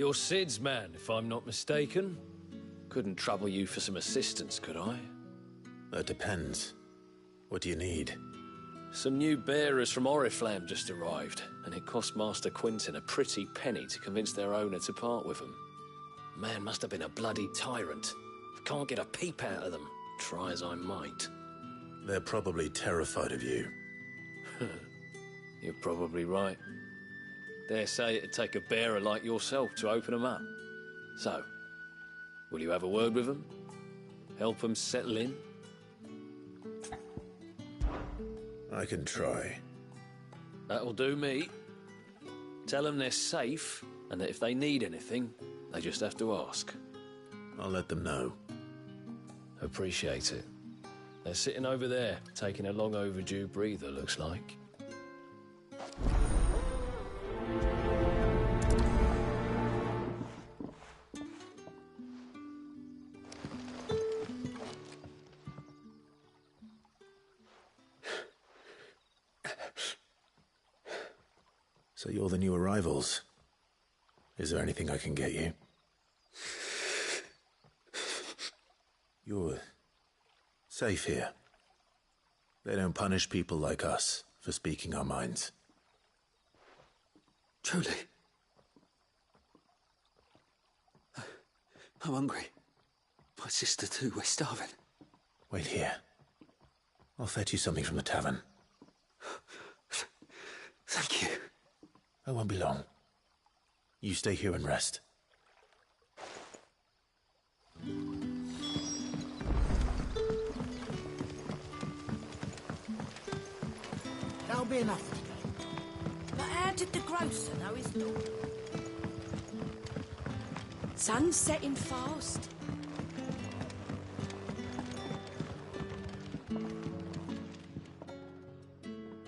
You're Sid's man, if I'm not mistaken. Couldn't trouble you for some assistance, could I? That depends. What do you need? Some new bearers from Oriflamme just arrived, and it cost Master Quinton a pretty penny to convince their owner to part with them. Man must have been a bloody tyrant. Can't get a peep out of them, try as I might. They're probably terrified of you. You're probably right. Dare say it'd take a bearer like yourself to open them up. So, will you have a word with them? Help them settle in? I can try. That'll do me. Tell them they're safe, and that if they need anything, they just have to ask. I'll let them know. Appreciate it. They're sitting over there, taking a long overdue breather, looks like. So you're the new arrivals. Is there anything I can get you? You're safe here. They don't punish people like us for speaking our minds. Truly. I'm hungry. My sister too, we're starving. Wait here. I'll fetch you something from the tavern. Thank you. I won't be long. You stay here and rest. That'll be enough for today. But how did the grocer know his daughter? Sun's setting fast.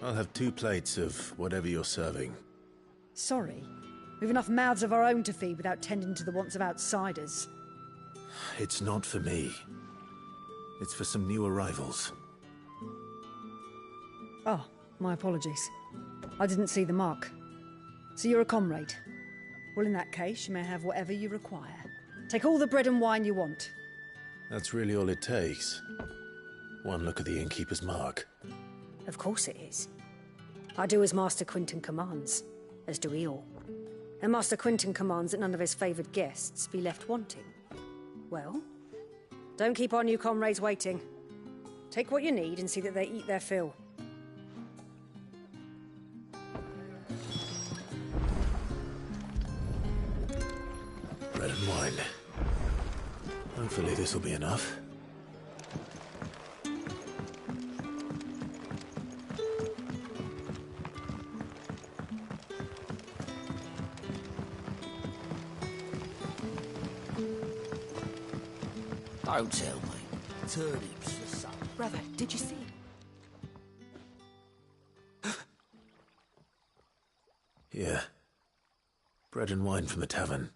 I'll have 2 plates of whatever you're serving. Sorry. We've enough mouths of our own to feed without tending to the wants of outsiders. It's not for me. It's for some new arrivals. Oh, my apologies. I didn't see the mark. So you're a comrade. Well, in that case, you may have whatever you require. Take all the bread and wine you want. That's really all it takes. One look at the innkeeper's mark. Of course it is. I do as Master Quinton commands, as do we all. And Master Quinton commands that none of his favoured guests be left wanting. Well, don't keep our new comrades waiting. Take what you need and see that they eat their fill. Bread and wine. Hopefully this will be enough. Don't tell me. Turnips for supper. Brother, did you see? Here. Bread and wine from the tavern.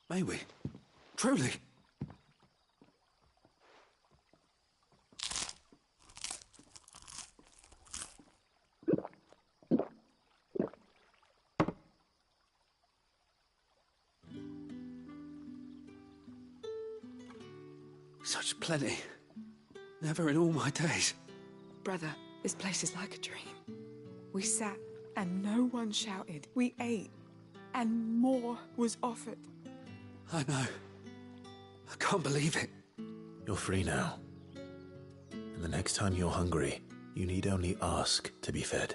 May we? Truly? Such plenty. Never in all my days. Brother, this place is like a dream. We sat and no one shouted. We ate and more was offered. I know. I can't believe it. You're free now. And the next time you're hungry, you need only ask to be fed.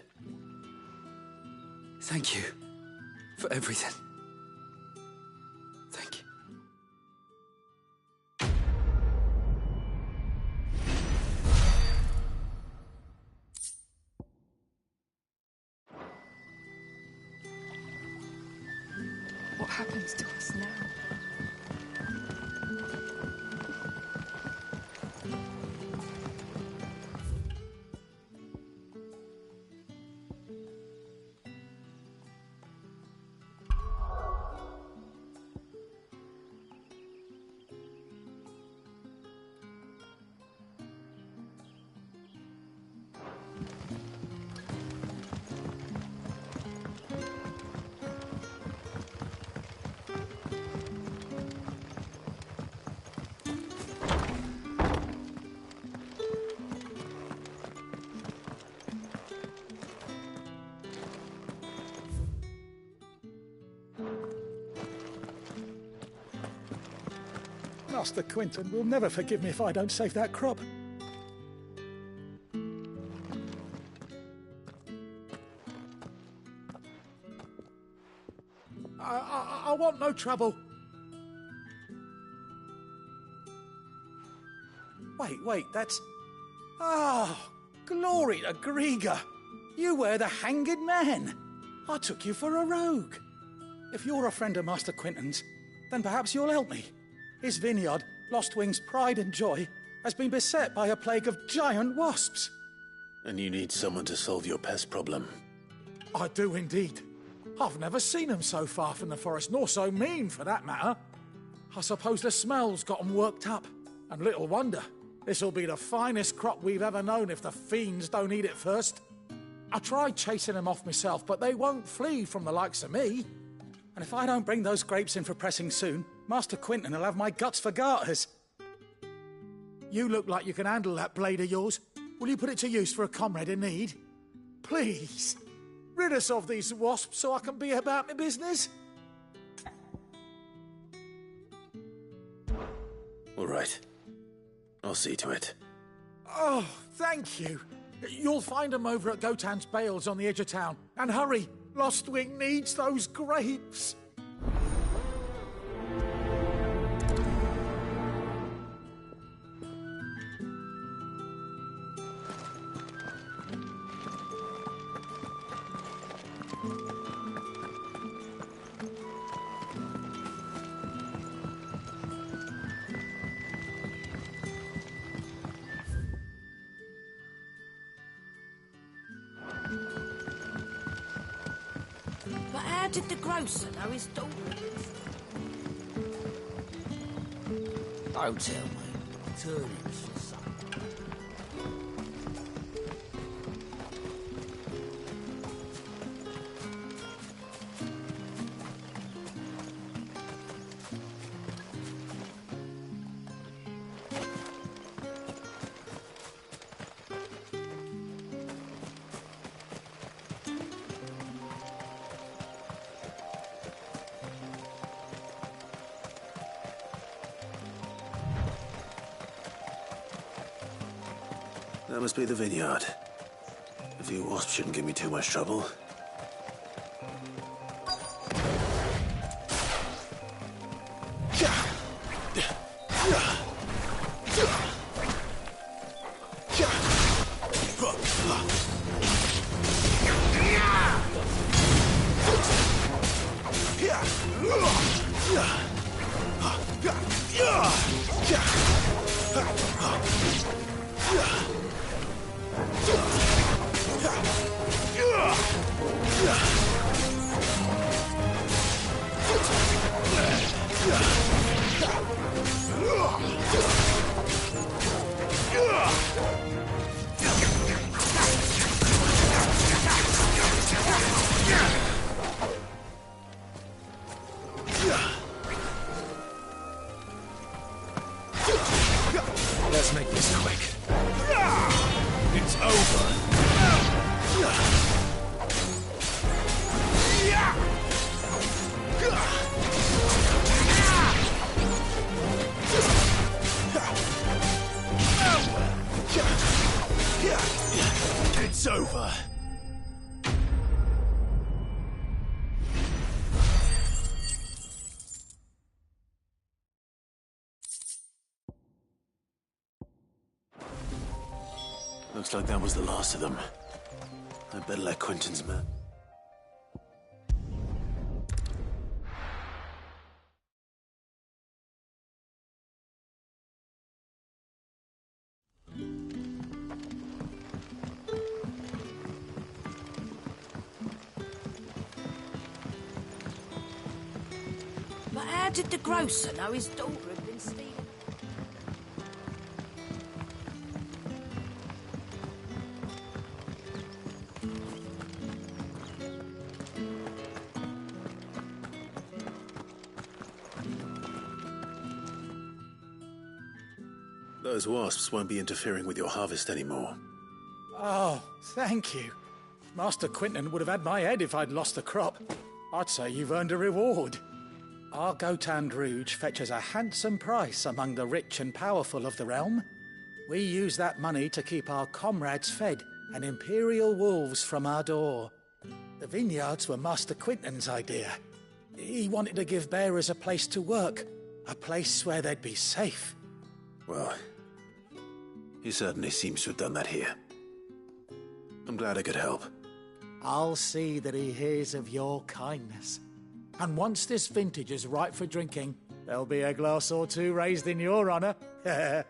Thank you for everything. Thank you. What happens to us now? Master Quinton will never forgive me if I don't save that crop. I want no trouble. Wait, that's... Oh, glory to Grieger. You were the hanged man. I took you for a rogue. If you're a friend of Master Quinton's, then perhaps you'll help me. His vineyard, Lostwing's pride and joy, has been beset by a plague of giant wasps. And you need someone to solve your pest problem. I do indeed. I've never seen them so far from the forest, nor so mean, for that matter. I suppose the smell's got them worked up. And little wonder. This'll be the finest crop we've ever known if the fiends don't eat it first. I tried chasing them off myself, but they won't flee from the likes of me. And if I don't bring those grapes in for pressing soon, Master Quinton will have my guts for garters. You look like you can handle that blade of yours. Will you put it to use for a comrade in need? Please. Rid us of these wasps so I can be about my business. All right. I'll see to it. Oh, thank you. You'll find them over at Gotan's Bales on the edge of town. And hurry, Lostwing needs those grapes. But how did the grocer know his daughter? Don't tell me. Turnips for supper. That must be the vineyard. A few wasps shouldn't give me too much trouble. Let's make this quick. It's over. It's over. Looks like that was the last of them. I better let Quinton's man. But how did the grocer know his daughter had been stealing? Those wasps won't be interfering with your harvest anymore. Oh, thank you. Master Quinton would have had my head if I'd lost the crop. I'd say you've earned a reward. Our Gotand Rouge fetches a handsome price among the rich and powerful of the realm. We use that money to keep our comrades fed and imperial wolves from our door. The vineyards were Master Quinton's idea. He wanted to give bearers a place to work, a place where they'd be safe. Well, he certainly seems to have done that here. I'm glad I could help. I'll see that he hears of your kindness. And once this vintage is ripe for drinking, there'll be a glass or two raised in your honor. There.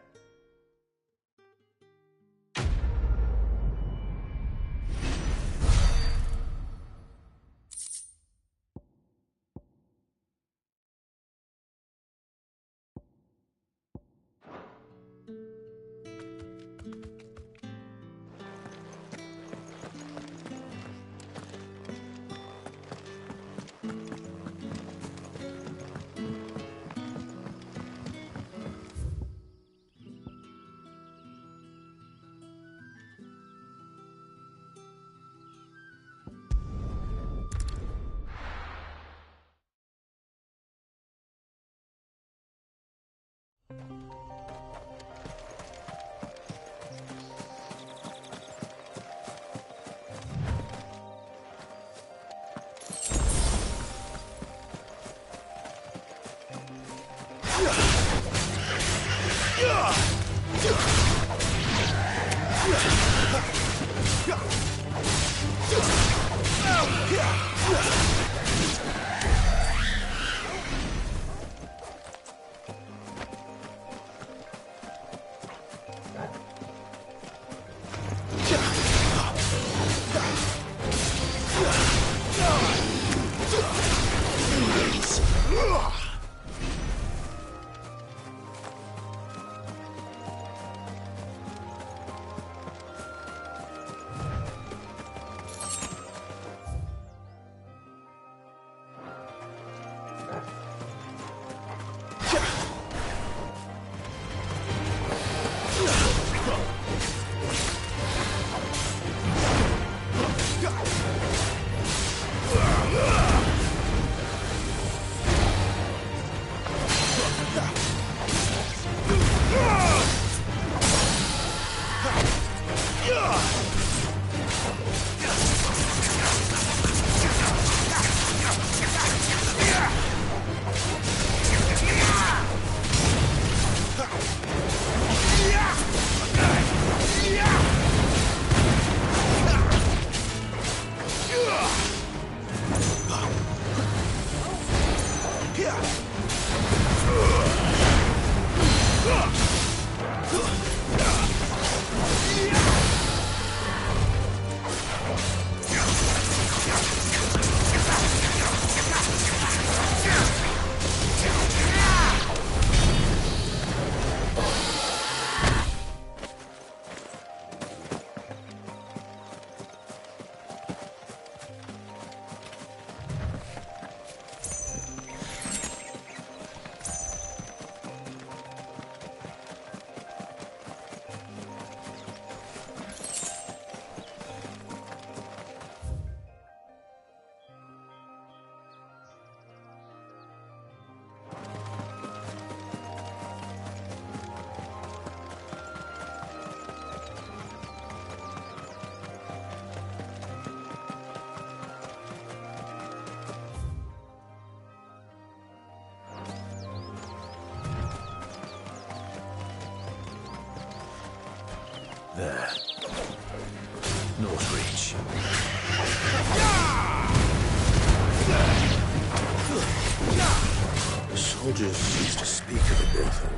North Reach. The soldiers used to speak of a brothel.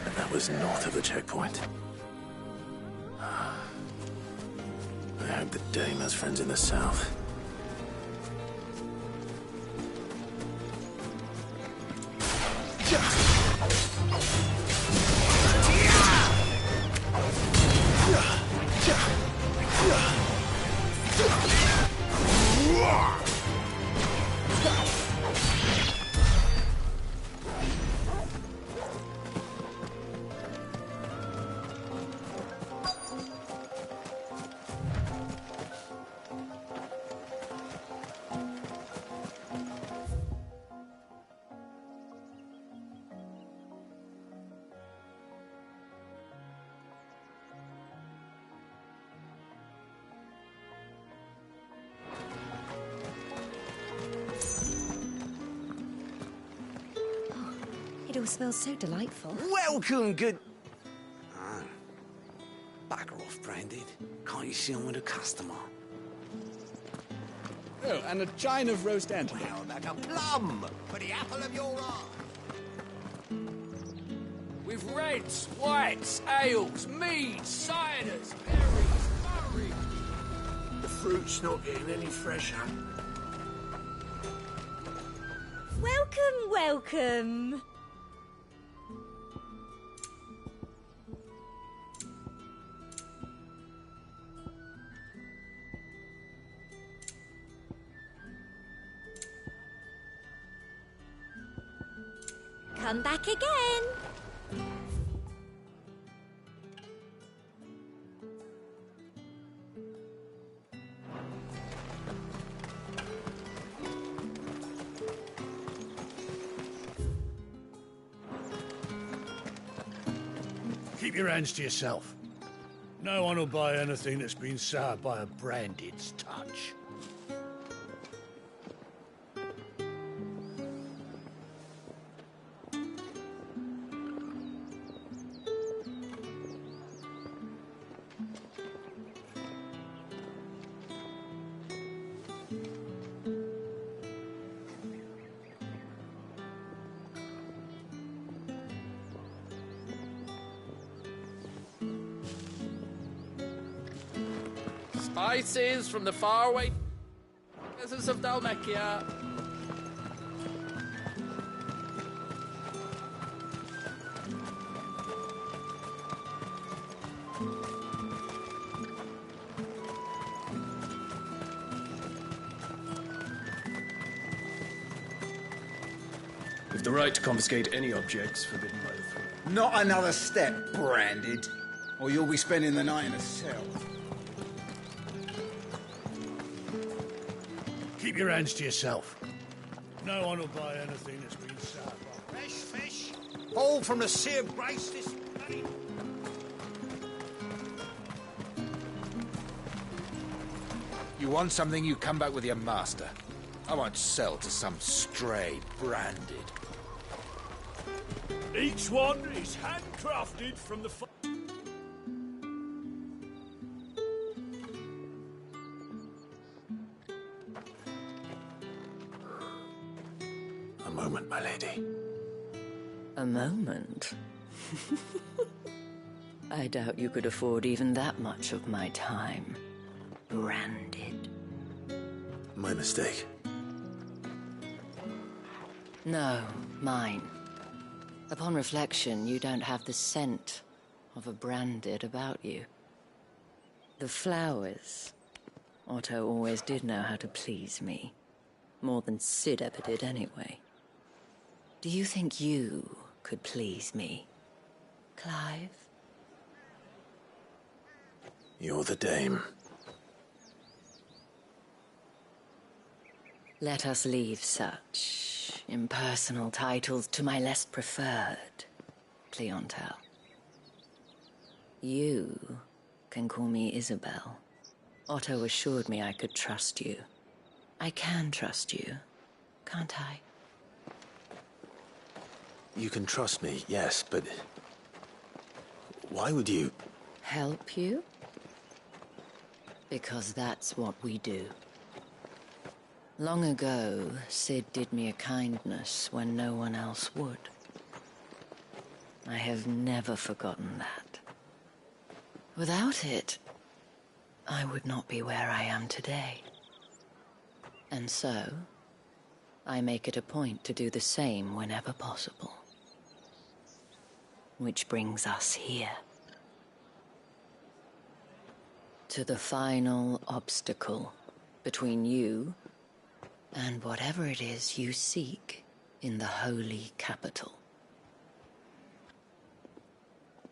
And that was north of the checkpoint. I hope the dame has friends in the south. still smells so delightful. Welcome, good... Oh. Bugger off, Branded. Can't you see I'm with a customer? Oh, and a chine of roast antelope. How about a plum for the apple of your eye? With reds, whites, ales, meads, ciders, berries, murray. The fruit's not getting any fresher. Welcome, welcome. Come back again. Keep your hands to yourself. No one will buy anything that's been soured by a Branded's touch. Spices from the faraway deserts of Dalmacia. We've the right to confiscate any objects forbidden by the throne. Not another step, Branded, or you'll be spending the night in a cell. Keep your hands to yourself. No one will buy anything that's been soured by... Fresh fish, all from the Sea of Grace this day. You want something, you come back with your master. I won't sell to some stray Branded. Each one is handcrafted from the... A moment, my lady. A moment? I doubt you could afford even that much of my time. Branded. My mistake. No, mine. Upon reflection, you don't have the scent of a Branded about you. The flowers. Otto always did know how to please me. More than Sid ever did anyway. Do you think you could please me, Clive? You're the dame. Let us leave such impersonal titles to my less preferred clientele. You can call me Isabel. Otto assured me I could trust you. I can trust you, can't I? You can trust me, yes, but... why would you... Help you? Because that's what we do. Long ago, Sid did me a kindness when no one else would. I have never forgotten that. Without it, I would not be where I am today. And so, I make it a point to do the same whenever possible. Which brings us here. To the final obstacle between you and whatever it is you seek in the holy capital.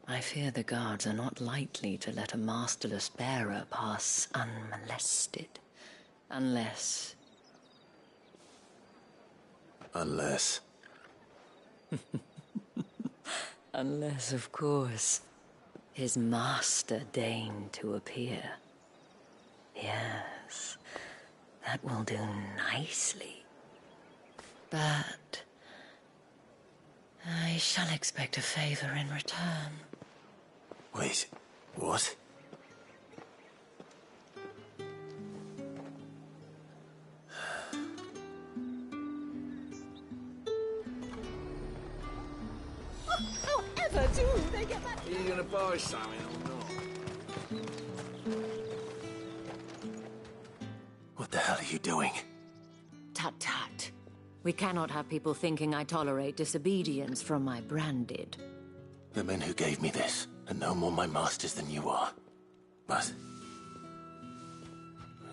I fear the guards are not likely to let a masterless bearer pass unmolested, unless... Unless... Unless, of course, his master deigned to appear. Yes, that will do nicely. But I shall expect a favor in return. Wait, what? However do they get back? Are you gonna buy something or not? What the hell are you doing? Tut tut. We cannot have people thinking I tolerate disobedience from my branded. The men who gave me this are no more my masters than you are. But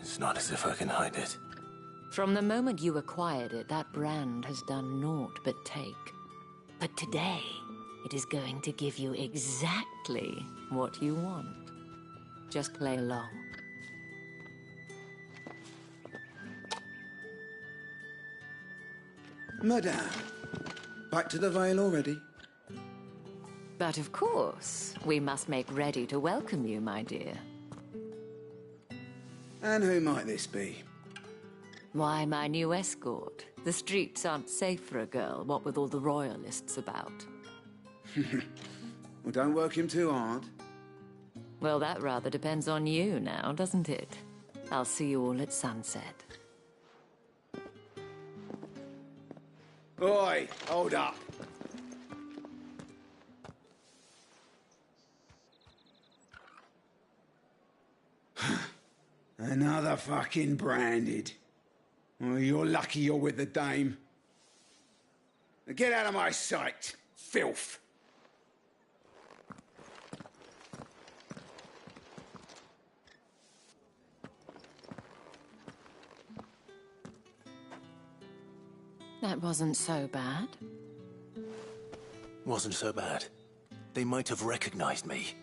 it's not as if I can hide it. From the moment you acquired it, that brand has done naught but take. But today, it is going to give you exactly what you want. Just play along. Madame, back to the Vale already? But of course, we must make ready to welcome you, my dear. And who might this be? Why, my new escort. The streets aren't safe for a girl, what with all the royalists about. Well, don't work him too hard. Well, that rather depends on you now, doesn't it? I'll see you all at sunset. Oi, hold up. Another fucking branded. Well, you're lucky you're with the dame. Now get out of my sight, filth. That wasn't so bad. Wasn't so bad. They might have recognized me.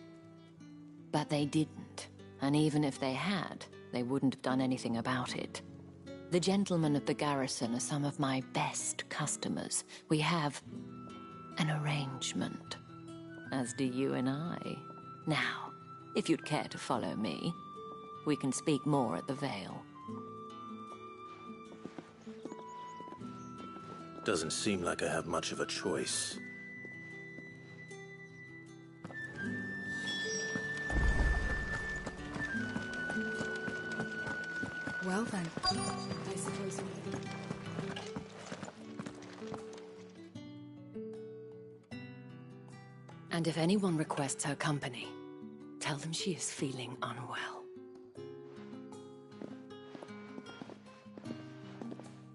But they didn't. And even if they had, they wouldn't have done anything about it. The gentlemen of the garrison are some of my best customers. We have an arrangement, as do you and I. Now, if you'd care to follow me, we can speak more at the Vale. Doesn't seem like I have much of a choice. Well then, I suppose we... And if anyone requests her company, tell them she is feeling unwell.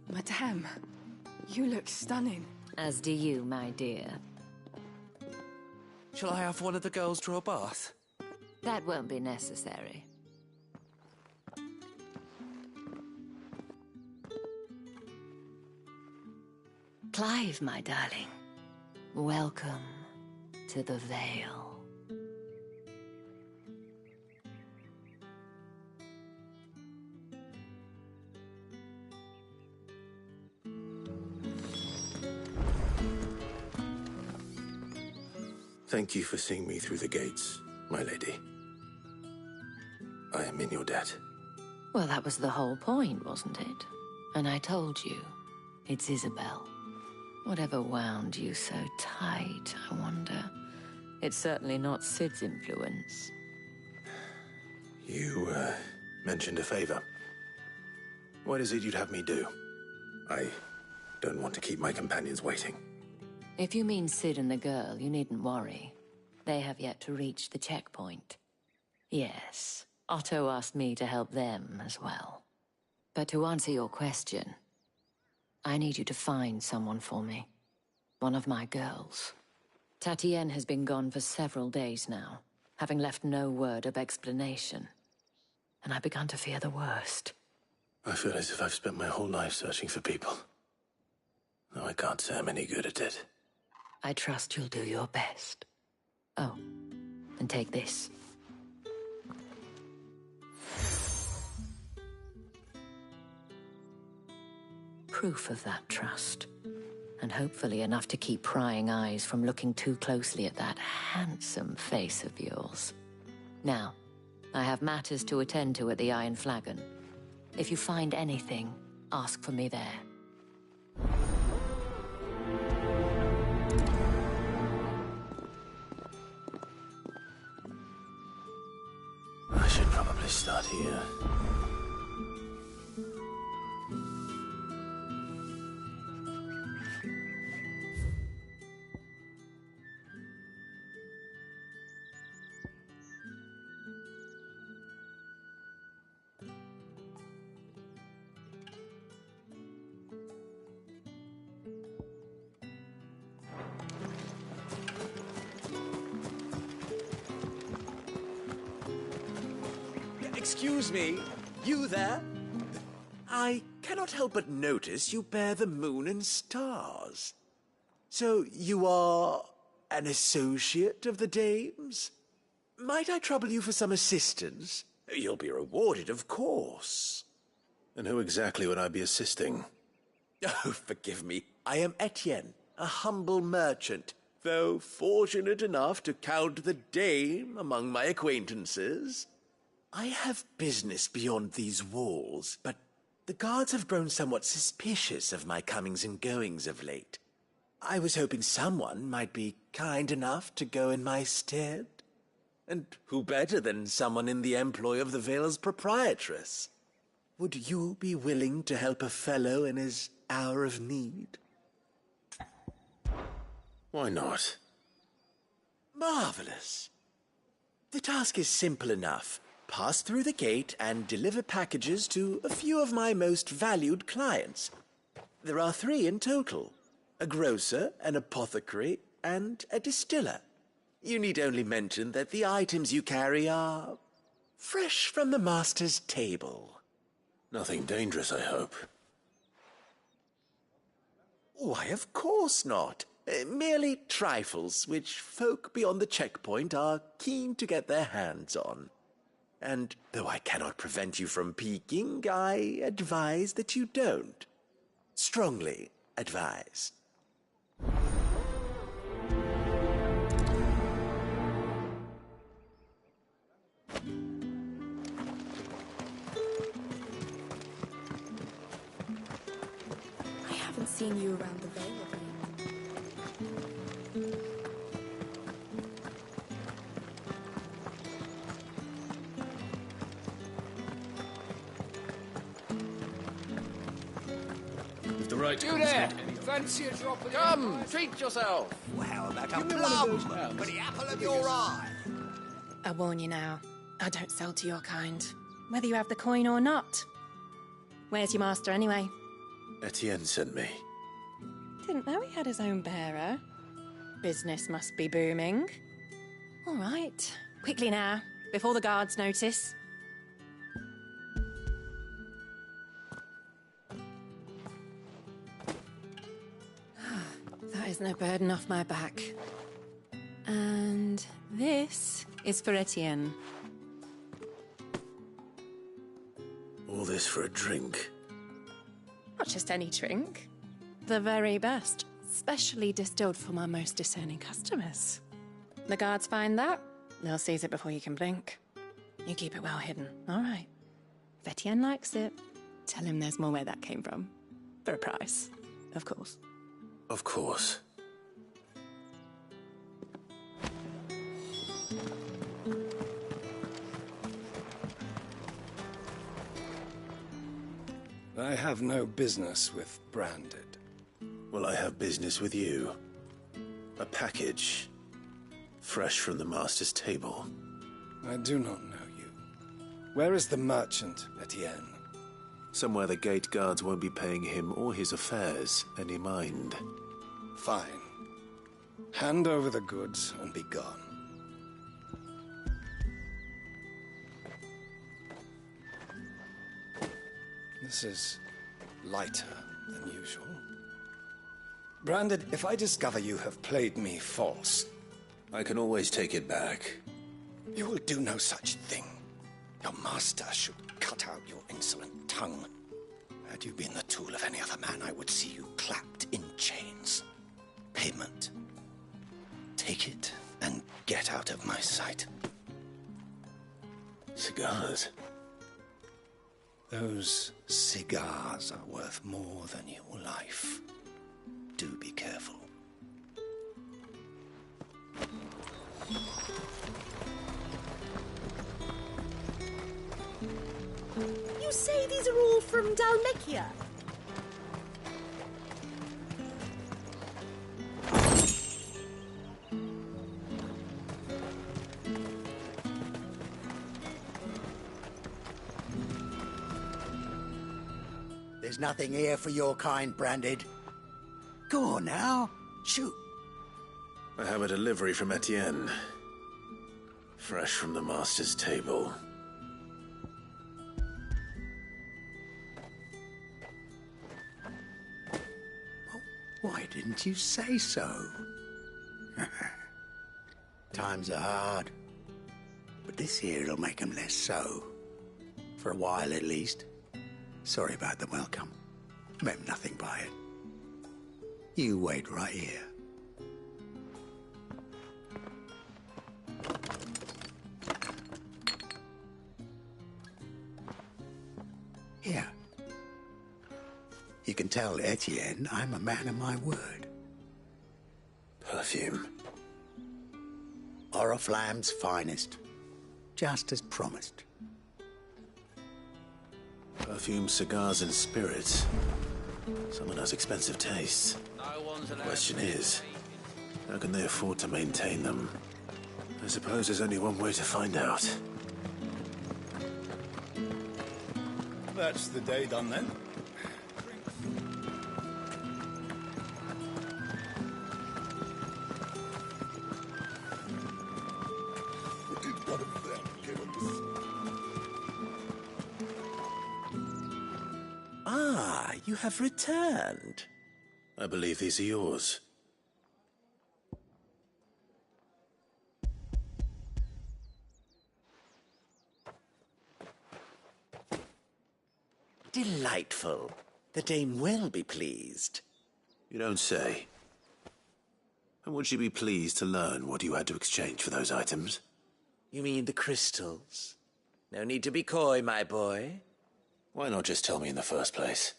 Madame, you look stunning. As do you, my dear. Shall I have one of the girls draw a bath? That won't be necessary. Clive, my darling. Welcome to the Vale. Thank you for seeing me through the gates, my lady. I am in your debt. Well, that was the whole point, wasn't it? And I told you, it's Isabel. Whatever wound you so tight, I wonder. It's certainly not Sid's influence. You, mentioned a favor. What is it you'd have me do? I don't want to keep my companions waiting. If you mean Sid and the girl, you needn't worry. They have yet to reach the checkpoint. Yes, Otto asked me to help them as well. But to answer your question, I need you to find someone for me. One of my girls. Tatienne has been gone for several days now, having left no word of explanation. And I've begun to fear the worst. I feel as if I've spent my whole life searching for people. Though I can't say I'm any good at it. I trust you'll do your best. Oh, and take this. Proof of that trust. And hopefully enough to keep prying eyes from looking too closely at that handsome face of yours. Now, I have matters to attend to at the Iron Flagon. If you find anything, ask for me there. probably start here. Excuse me, you there? I cannot help but notice you bear the moon and stars. So you are an associate of the dames? Might I trouble you for some assistance? You'll be rewarded, of course. And who exactly would I be assisting? Oh, forgive me. I am Etienne, a humble merchant, though fortunate enough to count the dame among my acquaintances. I have business beyond these walls, but the guards have grown somewhat suspicious of my comings and goings of late. I was hoping someone might be kind enough to go in my stead. And who better than someone in the employ of the Vale's proprietress? Would you be willing to help a fellow in his hour of need? Why not? Marvelous. The task is simple enough. Pass through the gate and deliver packages to a few of my most valued clients. There are 3 in total: a grocer, an apothecary, and a distiller. You need only mention that the items you carry are fresh from the master's table. Nothing dangerous, I hope. Why, of course not. Merely trifles which folk beyond the checkpoint are keen to get their hands on. And though I cannot prevent you from peeking, I advise that you don't. Strongly advise. I haven't seen you around the Vale of late. Right, You there! Fancy a drop of Come, treat yourself. Well, how about Give a me one of those plum now. for the apple of your eye? I warn you now, I don't sell to your kind, whether you have the coin or not. Where's your master anyway? Etienne sent me. Didn't know he had his own bearer. Business must be booming. All right, quickly now, before the guards notice. That is no burden off my back. And this is for Etienne. All this for a drink. Not just any drink. The very best, specially distilled for my most discerning customers. The guards find that, they'll seize it before you can blink. You keep it well hidden, all right? If Etienne likes it, tell him there's more where that came from. For a price, of course. Of course. I have no business with Branded. Well, I have business with you. A package. Fresh from the master's table. I do not know you. Where is the merchant, Etienne? Somewhere the gate guards won't be paying him or his affairs any mind. Fine. Hand over the goods and be gone. This is lighter than usual. Branded, if I discover you have played me false... I can always take it back. You will do no such thing. Your master should cut out your insolent tongue. Had you been the tool of any other man, I would see you clapped in chains. Payment. Take it and get out of my sight. Cigars? Those cigars are worth more than your life. Do be careful. you say these are all from Dalmekia? There's nothing here for your kind, Branded. Go on now. Shoot. I have a delivery from Etienne. Fresh from the master's table. Why didn't you say so? Times are hard. But this here'll make 'em less so. For a while, at least. Sorry about the welcome. Meant nothing by it. You wait right here. Here. You can tell Etienne I'm a man of my word. Perfume. Oriflamme's finest. Just as promised. Perfume, cigars, and spirits. Someone has expensive tastes. The question is, how can they afford to maintain them? I suppose there's only one way to find out. That's the day done then. Ah, you have returned. I believe these are yours. Delightful. The dame will be pleased. You don't say. And would she be pleased to learn what you had to exchange for those items? You mean the crystals? No need to be coy, my boy. Why not just tell me in the first place?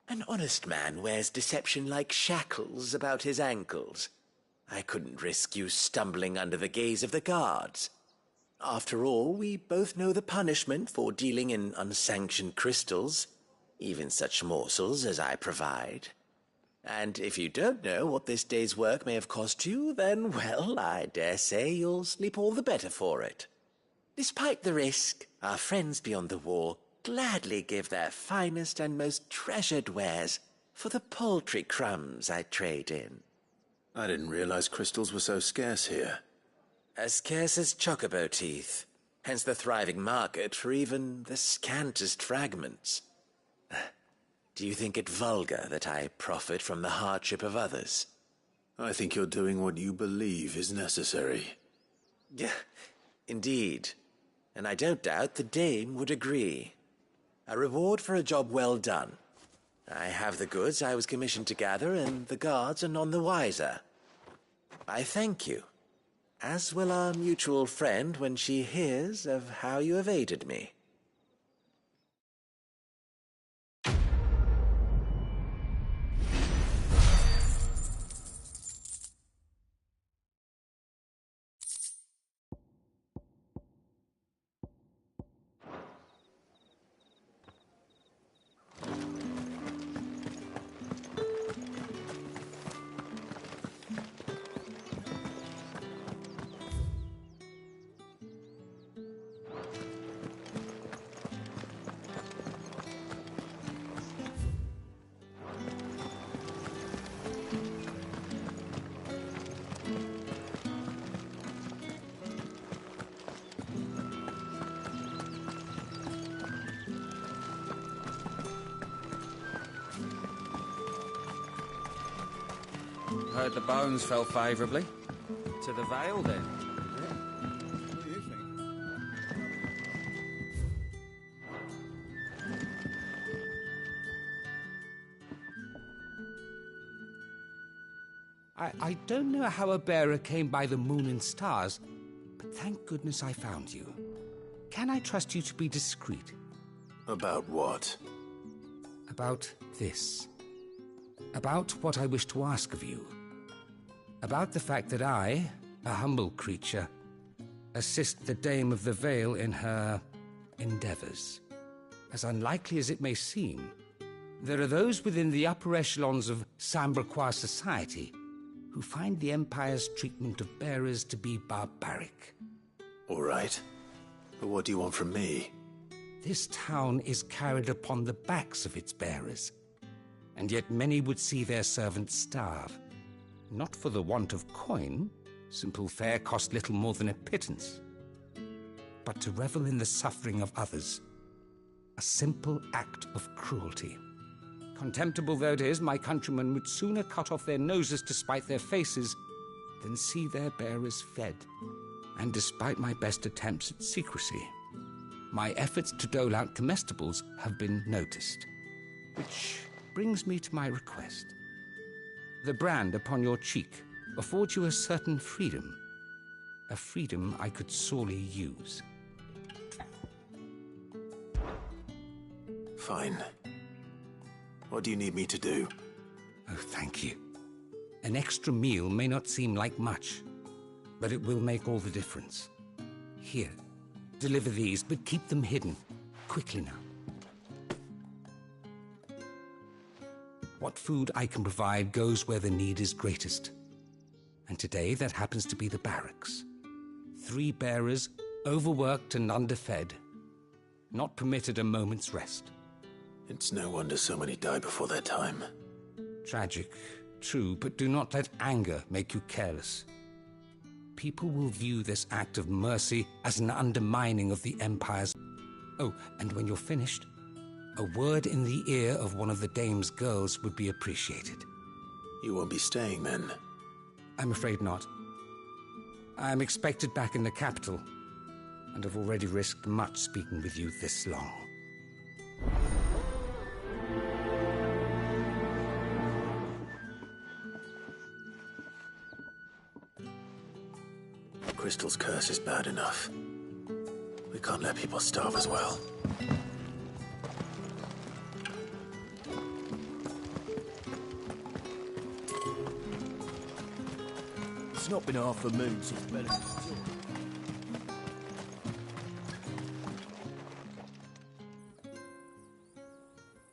An honest man wears deception like shackles about his ankles. I couldn't risk you stumbling under the gaze of the guards. After all, we both know the punishment for dealing in unsanctioned crystals, even such morsels as I provide. And if you don't know what this day's work may have cost you, then, well, I dare say you'll sleep all the better for it. Despite the risk, our friends beyond the wall gladly give their finest and most treasured wares for the paltry crumbs I trade in. I didn't realize crystals were so scarce here. As scarce as chocobo teeth, hence the thriving market for even the scantest fragments. Do you think it vulgar that I profit from the hardship of others? I think you're doing what you believe is necessary. Yeah, indeed. And I don't doubt the dame would agree. A reward for a job well done. I have the goods I was commissioned to gather, and the guards are none the wiser. I thank you, as will our mutual friend when she hears of how you have aided me. Heard the bones fell favourably. To the Vale, then. What do you think? I don't know how a bearer came by the moon and stars, but thank goodness I found you. Can I trust you to be discreet? About what? About this. About what I wish to ask of you. About the fact that I, a humble creature, assist the Dame of the Vale in her endeavors. as unlikely as it may seem, there are those within the upper echelons of Sambraquois society who find the Empire's treatment of bearers to be barbaric. All right. But what do you want from me? This town is carried upon the backs of its bearers, and yet many would see their servants starve. Not for the want of coin, simple fare cost little more than a pittance, but to revel in the suffering of others, a simple act of cruelty. Contemptible though it is, my countrymen would sooner cut off their noses to spite their faces than see their bearers fed. And despite my best attempts at secrecy, my efforts to dole out comestibles have been noticed. Which brings me to my request. The brand upon your cheek affords you a certain freedom, a freedom I could sorely use. Fine. What do you need me to do? Oh, thank you. An extra meal may not seem like much, but it will make all the difference. Here, deliver these, but keep them hidden. Quickly now. What food I can provide goes where the need is greatest. And today that happens to be the barracks. 3 bearers, overworked and underfed, not permitted a moment's rest. It's no wonder so many die before their time. Tragic, true, but do not let anger make you careless. People will view this act of mercy as an undermining of the Empire's... Oh, and when you're finished, a word in the ear of one of the dame's girls would be appreciated. You won't be staying then? I'm afraid not. I'm expected back in the capital, and have already risked much speaking with you this long. Crystal's curse is bad enough. We can't let people starve as well. It's not been half a moon since Bellingham.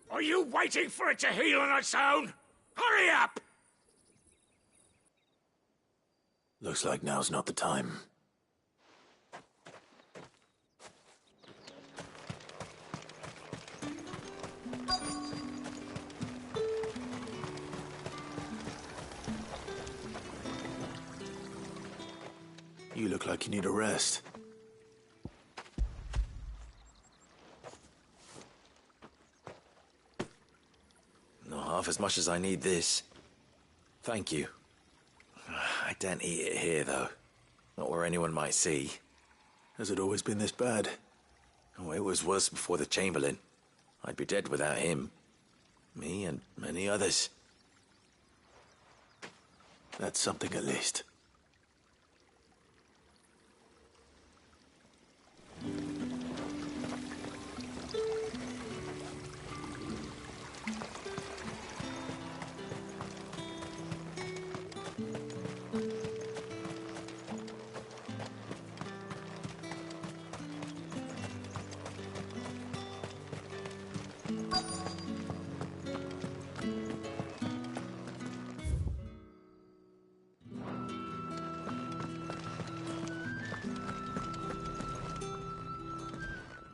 Are you waiting for it to heal on its own? Hurry up! Looks like now's not the time. You look like you need a rest. Not half as much as I need this. Thank you. I daren't eat it here, though. Not where anyone might see. Has it always been this bad? Oh, it was worse before the Chamberlain. I'd be dead without him. Me and many others. That's something at least.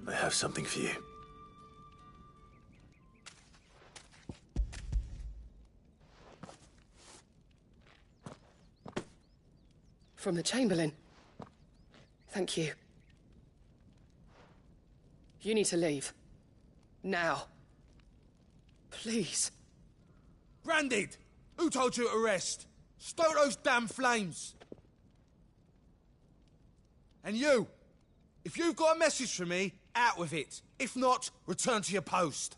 I have something for you. From the Chamberlain. Thank you. You need to leave. Now. Please. Branded! Who told you to rest? Stoke those damn flames! And you! If you've got a message for me, out with it. If not, return to your post.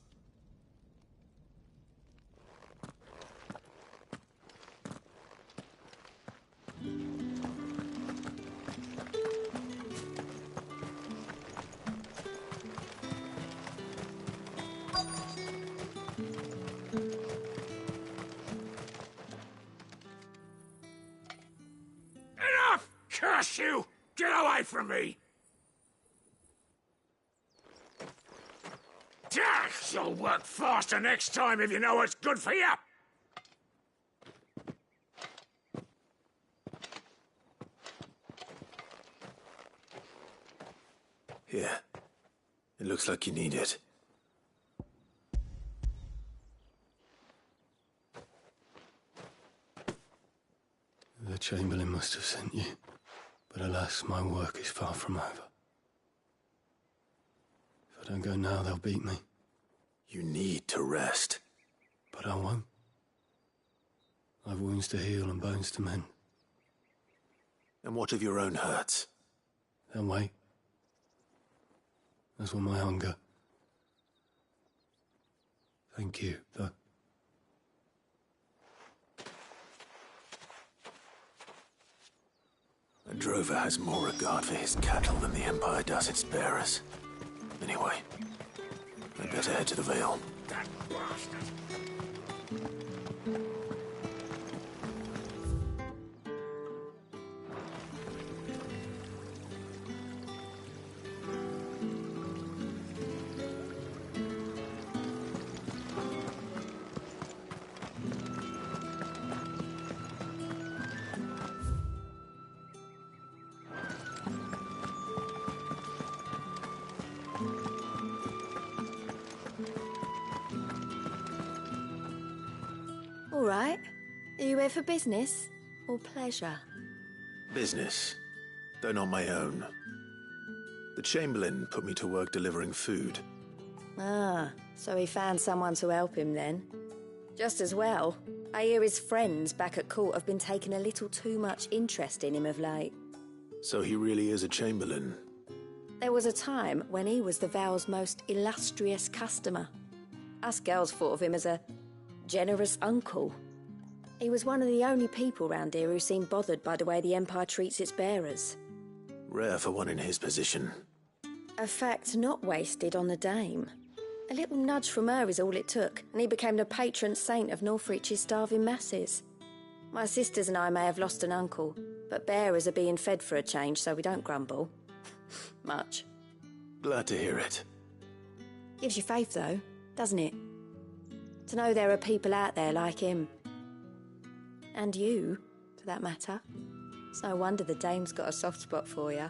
Enough! Curse you! Get away from me! You'll work faster next time if you know what's good for you. Here. It looks like you need it. The Chamberlain must have sent you, but alas, my work is far from over. If I don't go now, they'll beat me. You need to rest. But I won't. I've wounds to heal and bones to mend. And what of your own hurts? They'll wait. As will my hunger. Thank you, though. A drover has more regard for his cattle than the Empire does its bearers. Anyway, I'd better head to the Vale. That bastard! All right. Are you here for business or pleasure? Business, though not my own. The Chamberlain put me to work delivering food. Ah, so he found someone to help him then. Just as well. I hear his friends back at court have been taking a little too much interest in him of late. So he really is a Chamberlain. There was a time when he was the Vale's most illustrious customer. Us girls thought of him as a generous uncle. He was one of the only people round here who seemed bothered by the way the Empire treats its bearers. Rare for one in his position. A fact not wasted on the dame. A little nudge from her is all it took, and he became the patron saint of Northreach's starving masses. My sisters and I may have lost an uncle, but bearers are being fed for a change, so we don't grumble. Much. Glad to hear it. Gives you faith, though, doesn't it? To know there are people out there like him. And you, for that matter. It's no wonder the dame's got a soft spot for you.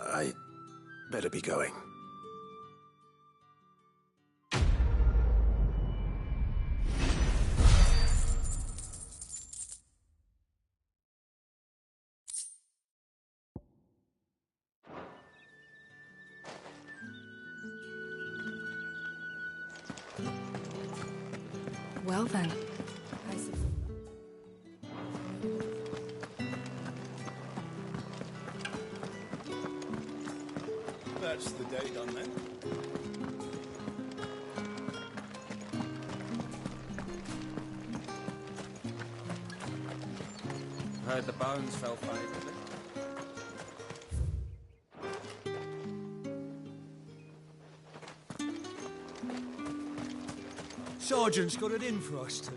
I better be going. Well then. That's the day done then. Heard the bones fell favourably. Sergeant's got it in for us to...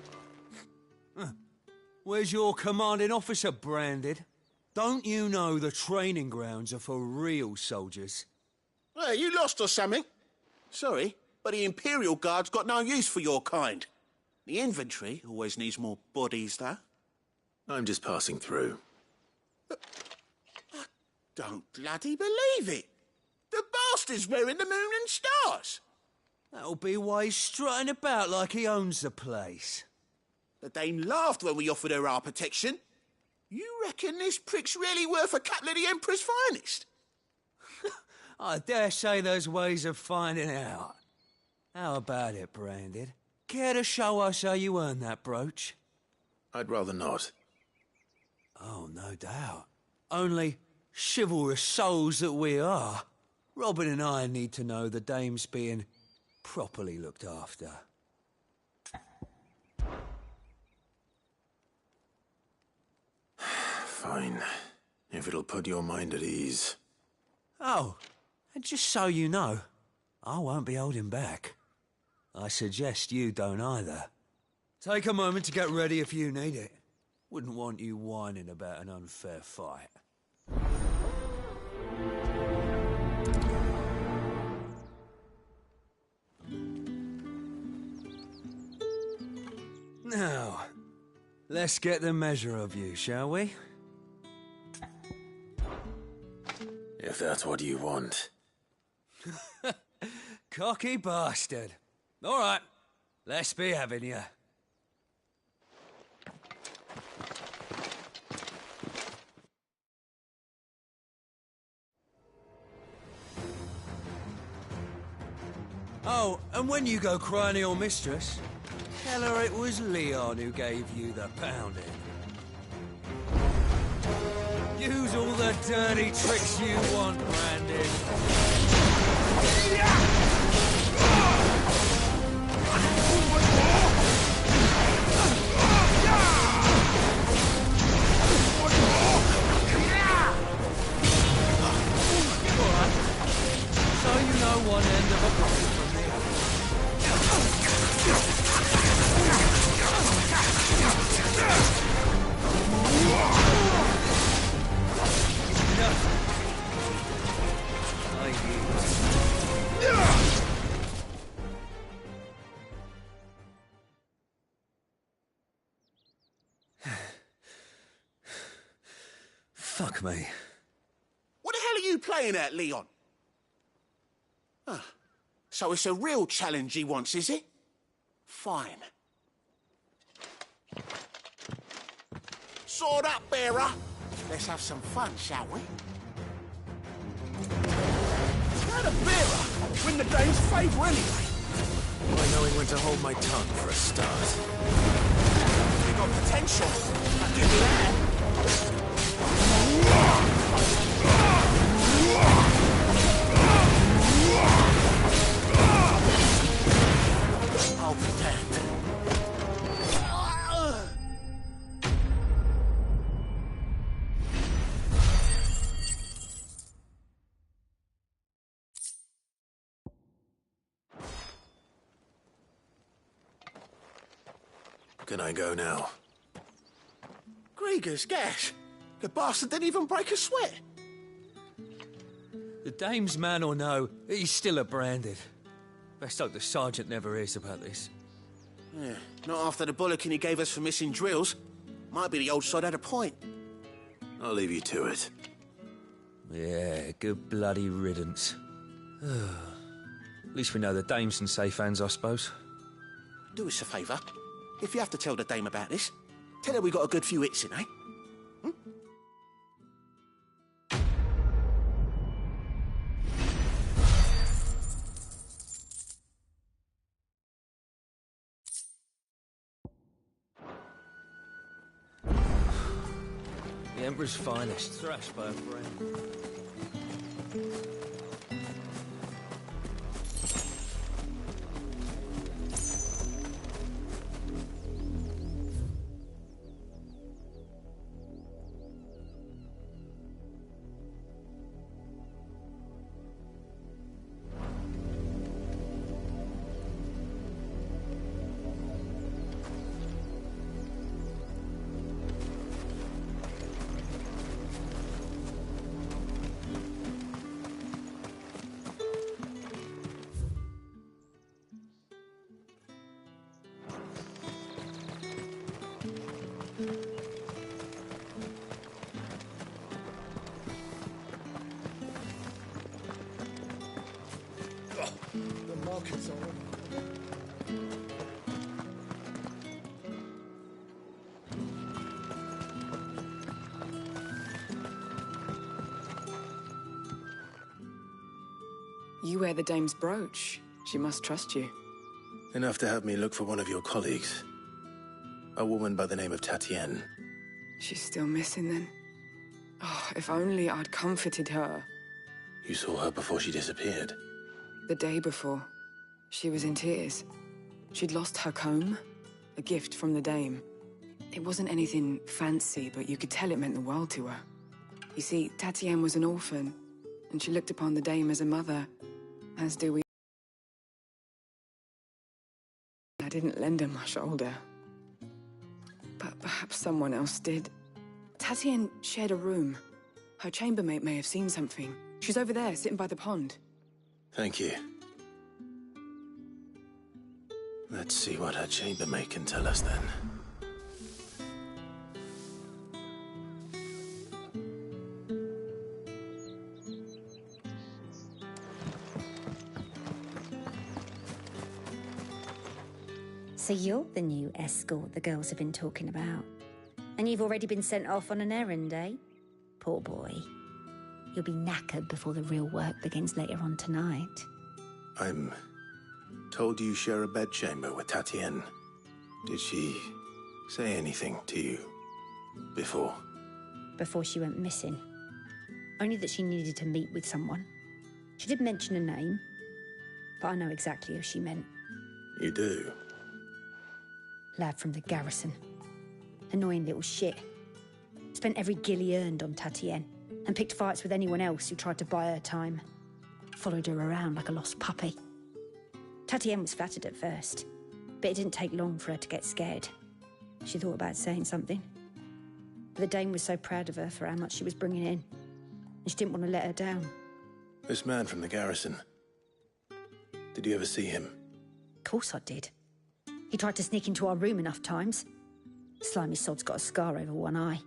Where's your commanding officer branded? Don't you know the training grounds are for real soldiers? Hey, you lost or something? Sorry, but the Imperial Guard's got no use for your kind. The infantry always needs more bodies, though. I'm just passing through. I don't bloody believe it. The bastard's wearing the moon and stars. That'll be why he's strutting about like he owns the place. The dame laughed when we offered her our protection. You reckon this prick's really worth a couple of the Emperor's finest? I dare say there's ways of finding out. How about it, Branded? Care to show us how you earned that brooch? I'd rather not. Oh, no doubt. Only chivalrous souls that we are, Robin and I need to know the dame's being properly looked after. Fine. If it'll put your mind at ease. Oh, and just so you know, I won't be holding back. I suggest you don't either. Take a moment to get ready if you need it. Wouldn't want you whining about an unfair fight. let's get the measure of you, shall we? If that's what you want. Cocky bastard. All right, let's be having you. Oh, and when you go crying to your mistress, tell her it was Leon who gave you the pounding. Use all the dirty tricks you want, Brandon. Alright. So you know one end of a problem from the other. Fuck me. What the hell are you playing at, Leon? Ah, so it's a real challenge he wants, is it? Fine. Sword up, bearer. Let's have some fun, shall we? How the bearer win the game's favour anyway? By knowing when to hold my tongue for a start. You got potential. I'll give you that. I'll pretend. Can I go now? Grieger's gas. The bastard didn't even break a sweat. The dame's man or no, he's still a branded. Best hope the sergeant never hears about this. Yeah, not after the bollocking he gave us for missing drills. Might be the old sod had a point. I'll leave you to it. Yeah, good bloody riddance. At least we know the dame's in safe hands, I suppose. Do us a favour. If you have to tell the dame about this, tell her we got a good few hits in, eh? The Emperor's finest, thrashed by a friend. The market's all right. You wear the dame's brooch. She must trust you. Enough to have me look for one of your colleagues. A woman by the name of Tatienne. She's still missing then. Oh, if only I'd comforted her. You saw her before she disappeared. The day before, she was in tears. She'd lost her comb, a gift from the dame. It wasn't anything fancy, but you could tell it meant the world to her. You see, Tatienne was an orphan, and she looked upon the dame as a mother, as do we. I didn't lend her my shoulder. But perhaps someone else did. Tatienne shared a room. Her chambermaid may have seen something. She's over there, sitting by the pond. Thank you. Let's see what her chambermaid can tell us then. So you're the new escort the girls have been talking about. And you've already been sent off on an errand, eh? Poor boy. You'll be knackered before the real work begins later on tonight. I'm told you share a bedchamber with Tatienne. Did she say anything to you before? Before she went missing. Only that she needed to meet with someone. She did mention a name, but I know exactly who she meant. You do? Lad from the garrison. Annoying little shit. Spent every guil he earned on Tatienne, and picked fights with anyone else who tried to buy her time. Followed her around like a lost puppy. Tatienne was flattered at first, but it didn't take long for her to get scared. She thought about saying something. But the Dame was so proud of her for how much she was bringing in, and she didn't want to let her down. This man from the garrison. Did you ever see him? Of course I did. He tried to sneak into our room enough times. Slimy sod's got a scar over one eye.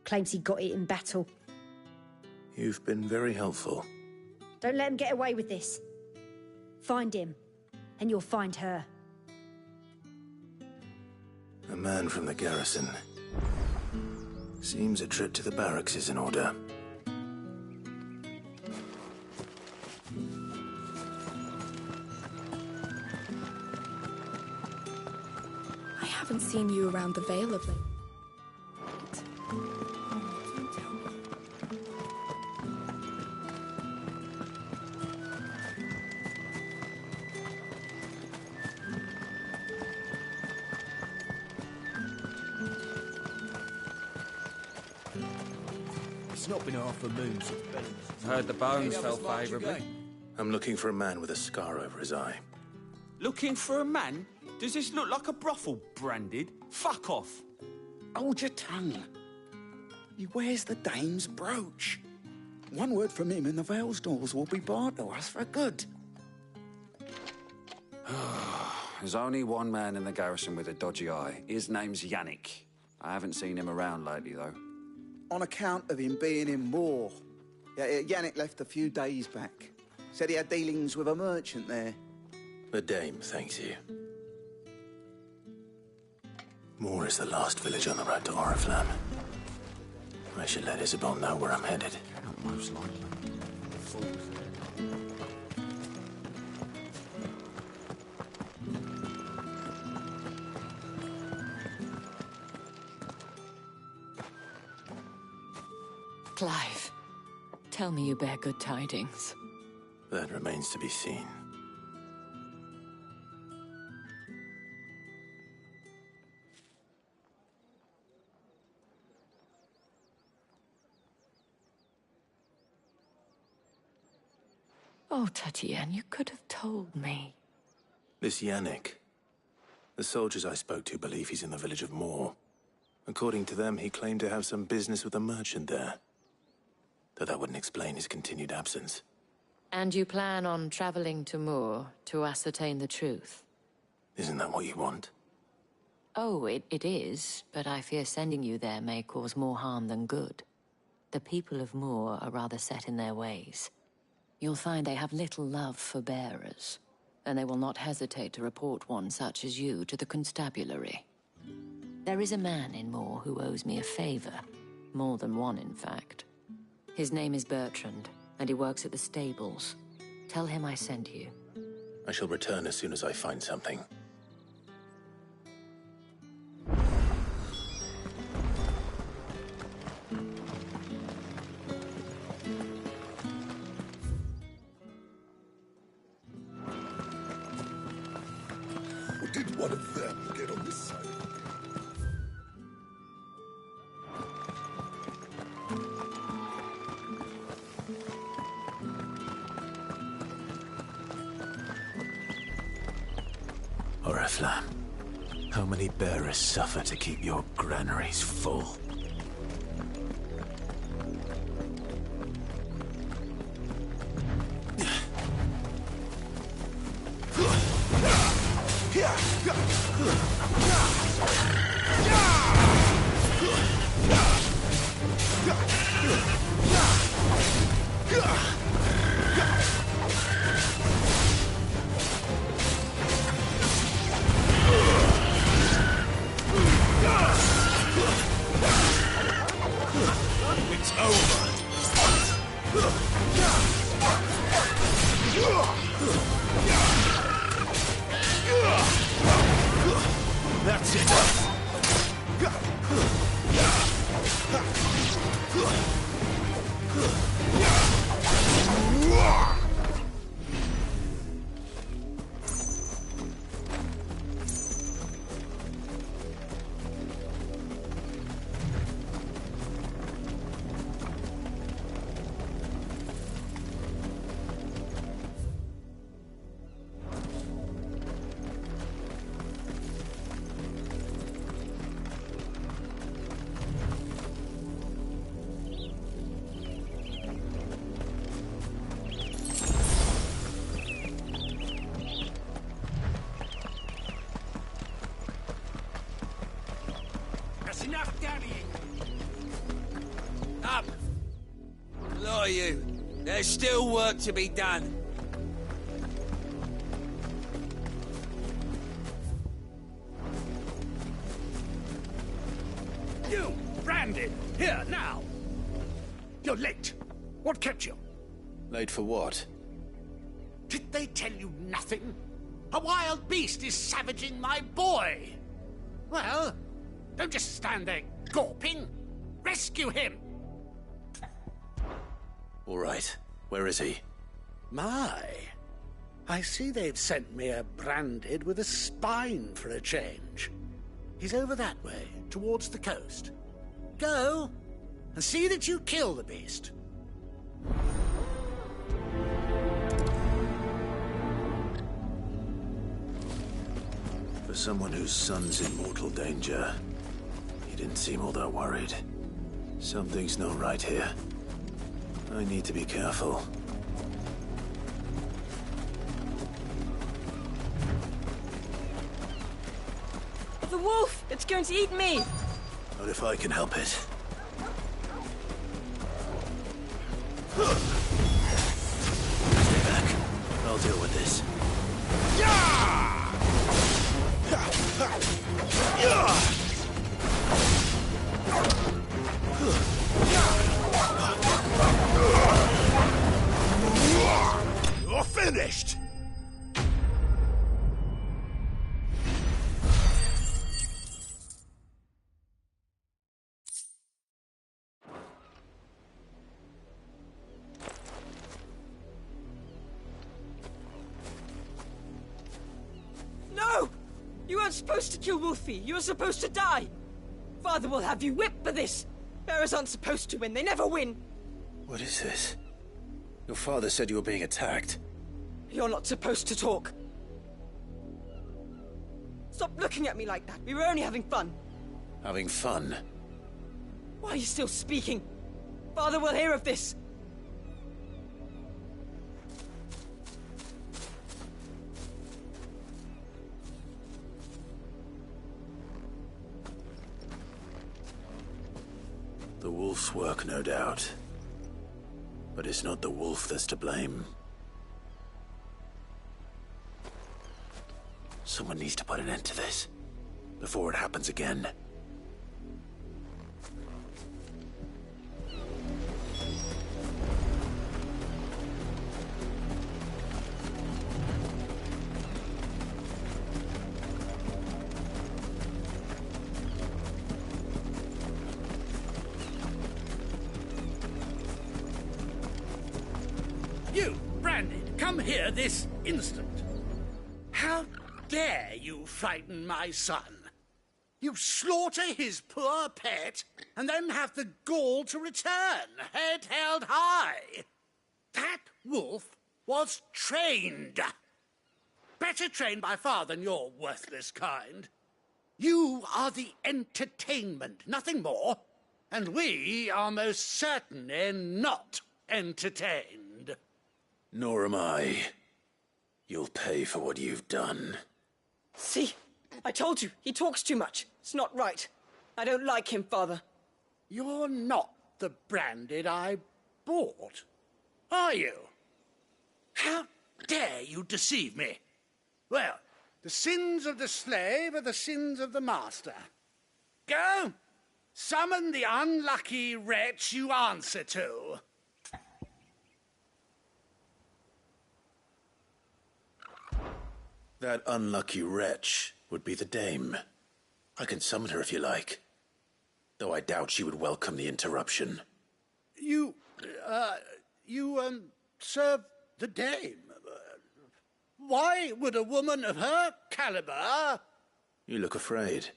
Claims he got it in battle. You've been very helpful. Don't let him get away with this. Find him, and you'll find her. A man from the garrison. Seems a trip to the barracks is in order. I haven't seen you around the Vale of late. It's not been half a moon since Ben's. Heard the bones fell favourably. I'm looking for a man with a scar over his eye. Looking for a man? Does this look like a brothel, Branded? Fuck off. Hold your tongue. He wears the Dame's brooch. One word from him and the Vale's doors will be barred to us for good. There's only one man in the garrison with a dodgy eye. His name's Yannick. I haven't seen him around lately, though. On account of him being in war. Yannick left a few days back. Said he had dealings with a merchant there. The Dame thanks you. Moor is the last village on the road to Oriflamme. I should let Isabel know where I'm headed. Most likely. Clive, tell me you bear good tidings. That remains to be seen. Oh, Tatienne, you could have told me. This Yannick. The soldiers I spoke to believe he's in the village of Moor. According to them, he claimed to have some business with a merchant there. Though that wouldn't explain his continued absence. And you plan on traveling to Moor to ascertain the truth? Isn't that what you want? Oh, it is, but I fear sending you there may cause more harm than good. The people of Moor are rather set in their ways. You'll find they have little love for bearers, and they will not hesitate to report one such as you to the constabulary. There is a man in Moor who owes me a favor. More than one, in fact. His name is Bertrand, and he works at the stables. Tell him I sent you. I shall return as soon as I find something. Did one of them get on this side? Oriflamme, how many bearers suffer to keep your granaries full? you. There's still work to be done. You, Brandon, here now. You're late. What kept you? Late for what? Did they tell you nothing? A wild beast is savaging my boy. Well, don't just stand there gawping. Rescue him. All right. Where is he? My. I see they've sent me a branded with a spine for a change. He's over that way, towards the coast. Go, and see that you kill the beast. For someone whose son's in mortal danger, he didn't seem all that worried. Something's not right here. I need to be careful. The wolf! It's going to eat me! Not if I can help it. Stay back. I'll deal with this. You're finished! No! You weren't supposed to kill Wolfie. You were supposed to die. Father will have you whipped for this. Bearers aren't supposed to win. They never win. What is this? Your father said you were being attacked. You're not supposed to talk. Stop looking at me like that. We were only having fun. Having fun? Why are you still speaking? Father will hear of this. The wolf's work, no doubt. But it's not the wolf that's to blame. Someone needs to put an end to this, before it happens again. You, Brandon, come here this instant. How dare you frighten my son? You slaughter his poor pet, and then have the gall to return, head held high. That wolf was trained. Better trained by far than your worthless kind. You are the entertainment, nothing more. And we are most certainly not entertained. Nor am I. You'll pay for what you've done. See? I told you, he talks too much. It's not right. I don't like him, Father. You're not the Branded I bought, are you? How dare you deceive me? Well, the sins of the slave are the sins of the master. Go, summon the unlucky wretch you answer to. That unlucky wretch would be the dame. I can summon her if you like. Though I doubt she would welcome the interruption. You serve the dame. Why would a woman of her caliber... You look afraid.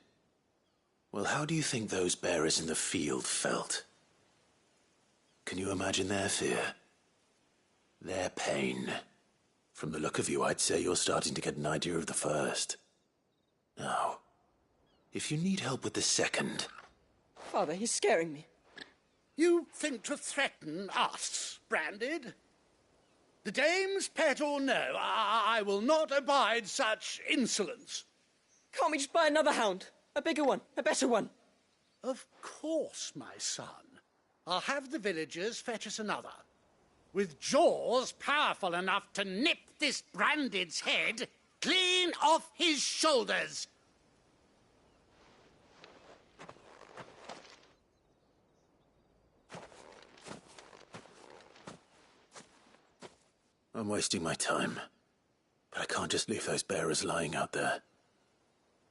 Well, how do you think those bearers in the field felt? Can you imagine their fear? Their pain? From the look of you, I'd say you're starting to get an idea of the first. Now, if you need help with the second... Father, he's scaring me. You think to threaten us, Branded? The dame's pet or no, I will not abide such insolence. Can't we just buy another hound? A bigger one, a better one. Of course, my son. I'll have the villagers fetch us another. with jaws powerful enough to nip this Branded's head clean off his shoulders. I'm wasting my time. But I can't just leave those bearers lying out there.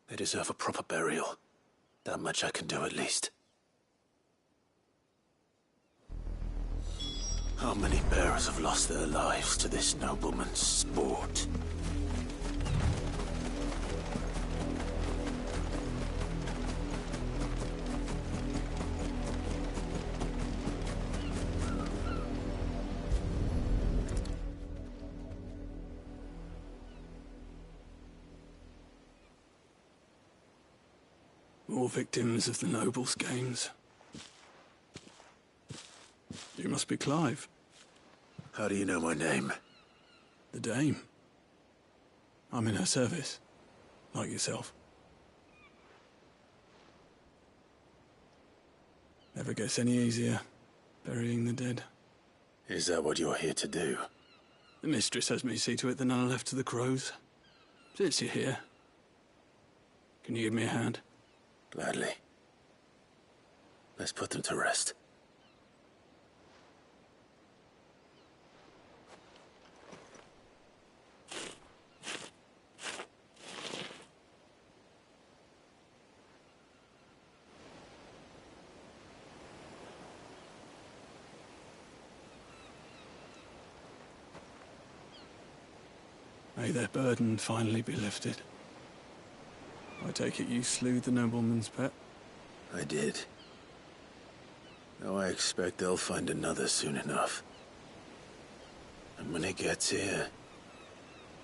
They deserve a proper burial. That much I can do at least. How many bearers have lost their lives to this nobleman's sport? More victims of the nobles' games. You must be Clive. How do you know my name? The Dame. I'm in her service, like yourself. Never gets any easier, burying the dead. Is that what you're here to do? The mistress has me see to it that none are left to the crows. Since you're here, can you give me a hand? Gladly. Let's put them to rest. May their burden finally be lifted. I take it you slew the nobleman's pet? I did. Now I expect they'll find another soon enough. And when it gets here,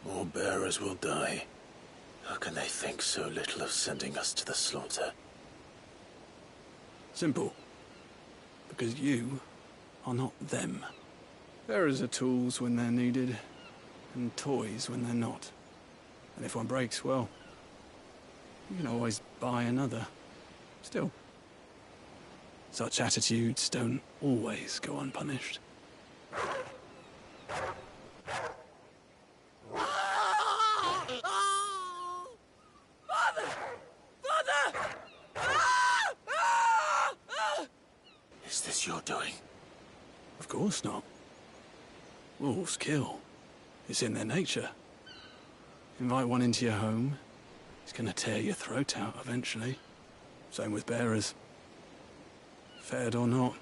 more bearers will die. How can they think so little of sending us to the slaughter? Simple. Because you are not them. Bearers are tools when they're needed, and toys when they're not. And if one breaks, well, you can always buy another. Still, such attitudes don't always go unpunished. Father! Father! Is this your doing? Of course not. Wolves kill. It's in their nature. Invite one into your home, he's gonna tear your throat out eventually. Same with bearers. Fed or not,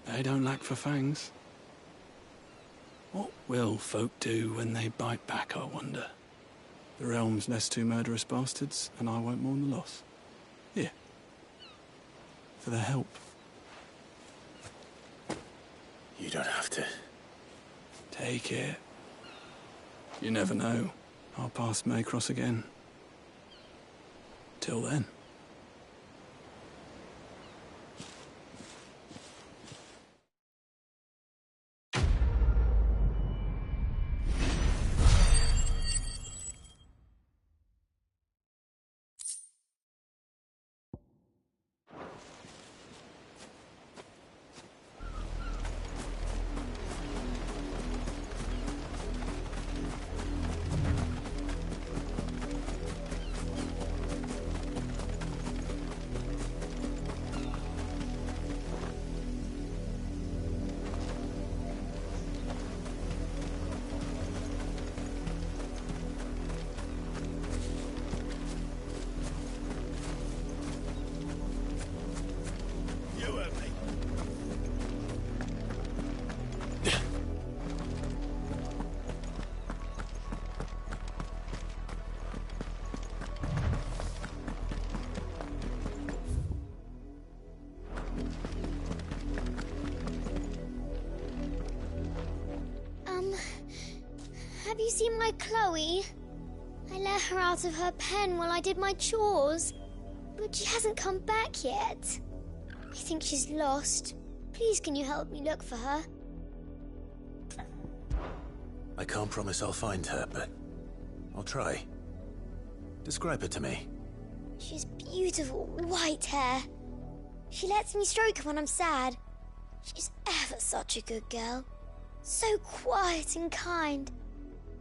they don't lack for fangs. What will folk do when they bite back, I wonder? The realm's nest two murderous bastards, and I won't mourn the loss. Here. For their help. You don't have to. Take it. You never know. Our paths may cross again. Till then. Have you seen my Chloe? I let her out of her pen while I did my chores, but she hasn't come back yet. I think she's lost. Please, can you help me look for her? I can't promise I'll find her, but I'll try. Describe her to me. She's beautiful white hair. She lets me stroke her when I'm sad. She's ever such a good girl. So quiet and kind.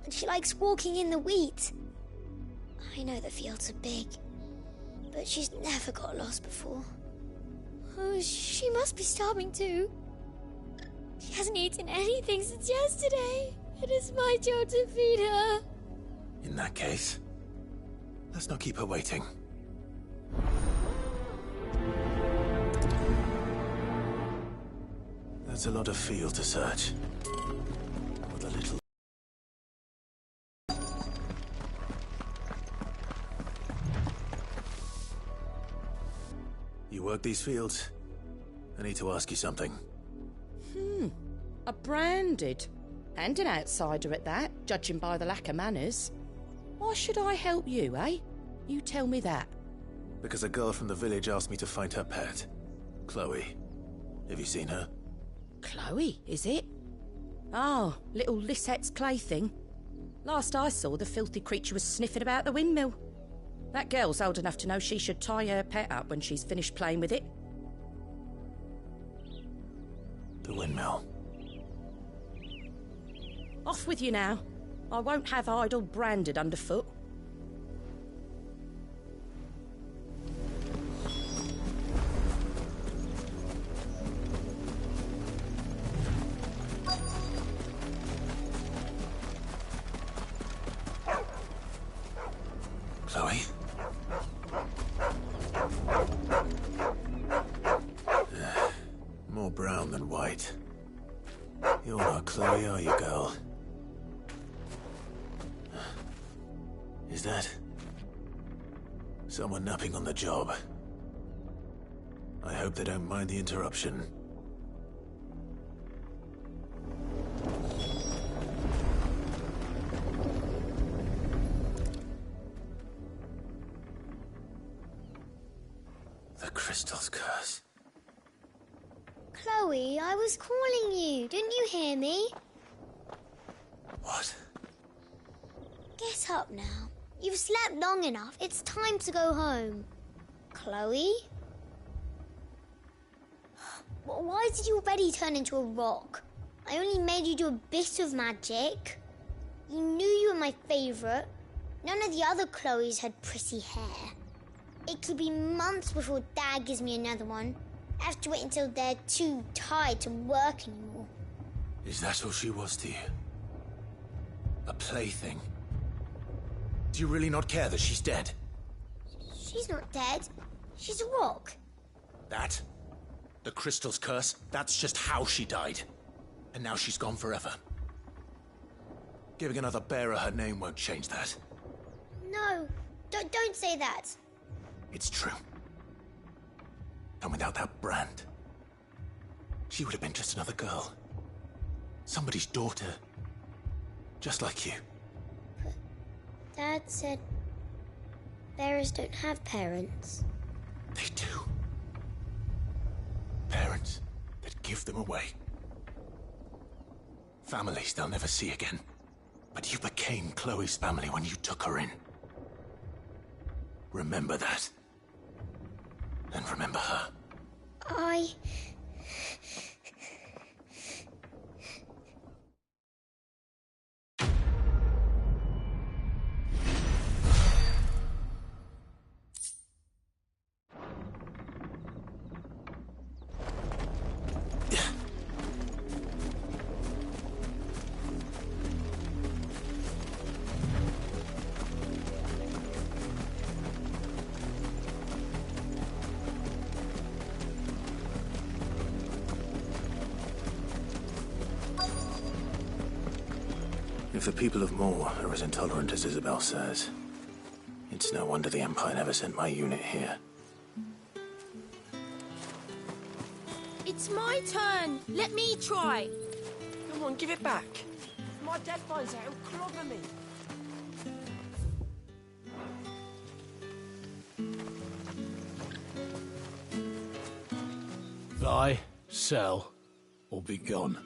And she likes walking in the wheat. I know the fields are big, but she's never got lost before. Oh, she must be starving too. She hasn't eaten anything since yesterday. It is my job to feed her. In that case, let's not keep her waiting. That's a lot of field to search. With a little... You work these fields? I need to ask you something. A branded. And an outsider at that, judging by the lack of manners. Why should I help you, eh? You tell me that. Because a girl from the village asked me to find her pet, Chloe. Have you seen her? Chloe, is it? Oh, little Lisette's plaything. Last I saw, the filthy creature was sniffing about the windmill. That girl's old enough to know she should tie her pet up when she's finished playing with it. The windmill. Off with you now. I won't have idle branded underfoot. Chloe? More brown than white. You're not Chloe, are you, girl? Is that... someone napping on the job? I hope they don't mind the interruption. The crystal's curse. Chloe, I was calling you. Didn't you hear me? What? Get up now. You've slept long enough. It's time to go home. Chloe? Why did you already turn into a rock? I only made you do a bit of magic. You knew you were my favourite. None of the other Chloes had pretty hair. It could be months before Dad gives me another one. I have to wait until they're too tired to work anymore. Is that all she was to you? A plaything? Do you really not care that she's dead? She's not dead. She's a rock. That? The crystal's curse? That's just how she died. And now she's gone forever. Giving another bearer her name won't change that. No, don't say that. It's true. And without that brand, she would have been just another girl. Somebody's daughter. Just like you. But Dad said bearers don't have parents. They do. Parents that give them away. Families they'll never see again. But you became Chloe's family when you took her in. Remember that. And remember her. If the people of Moor are as intolerant as Isabel says, it's no wonder the Empire never sent my unit here. It's my turn. Let me try. Come on, give it back. If my dad finds out, he'll clobber me. Buy, sell, or be gone.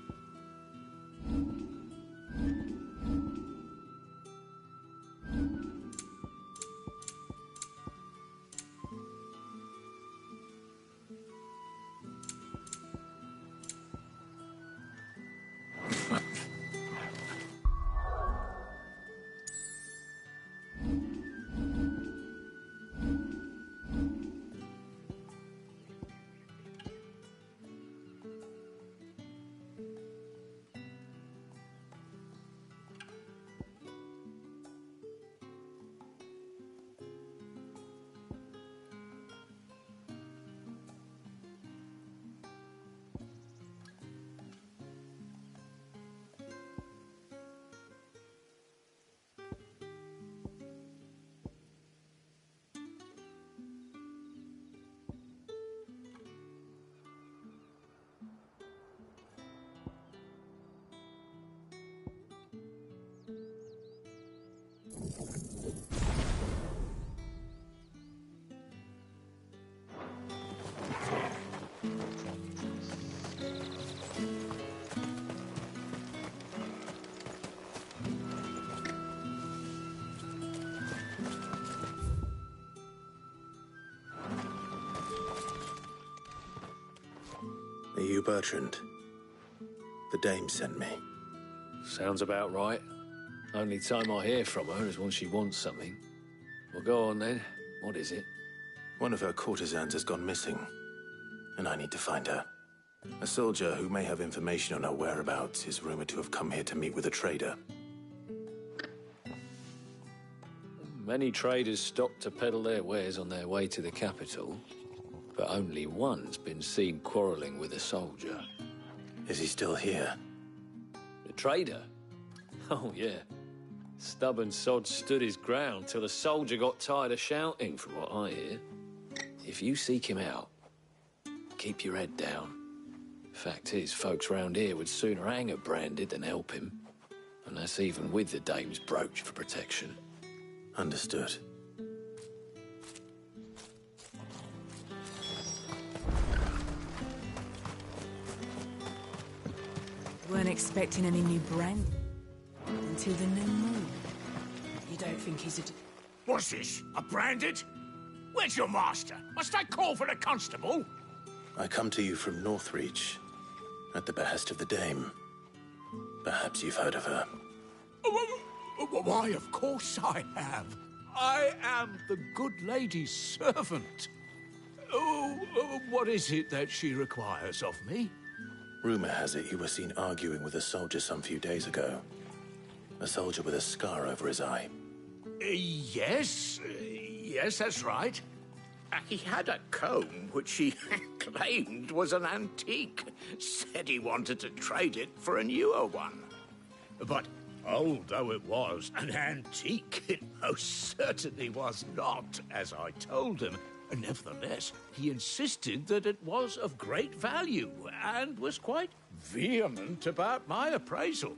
you Bertrand? The dame sent me. Sounds about right. Only time I hear from her is when she wants something. Well, go on then. What is it? One of her courtesans has gone missing, and I need to find her. A soldier who may have information on her whereabouts is rumored to have come here to meet with a trader. Many traders stop to peddle their wares on their way to the capital, but only one's been seen quarrelling with a soldier. Is he still here? The trader? Oh, yeah. Stubborn sod stood his ground till the soldier got tired of shouting, from what I hear. If you seek him out, keep your head down. Fact is, folks round here would sooner hang her branded than help him. And that's even with the dame's brooch for protection. Understood. Weren't expecting any new brand until the new moon. You don't think he's a... What's this? A branded? Where's your master? Must I call for the constable? I come to you from Northreach, at the behest of the dame. Perhaps you've heard of her. Why, of course I have. I am the good lady's servant. What is it that she requires of me? Rumor has it you were seen arguing with a soldier some few days ago. A soldier with a scar over his eye. Yes, that's right. He had a comb which he claimed was an antique. Said he wanted to trade it for a newer one. But although it was an antique, it most certainly was not, as I told him. Nevertheless, he insisted that it was of great value and was quite vehement about my appraisal.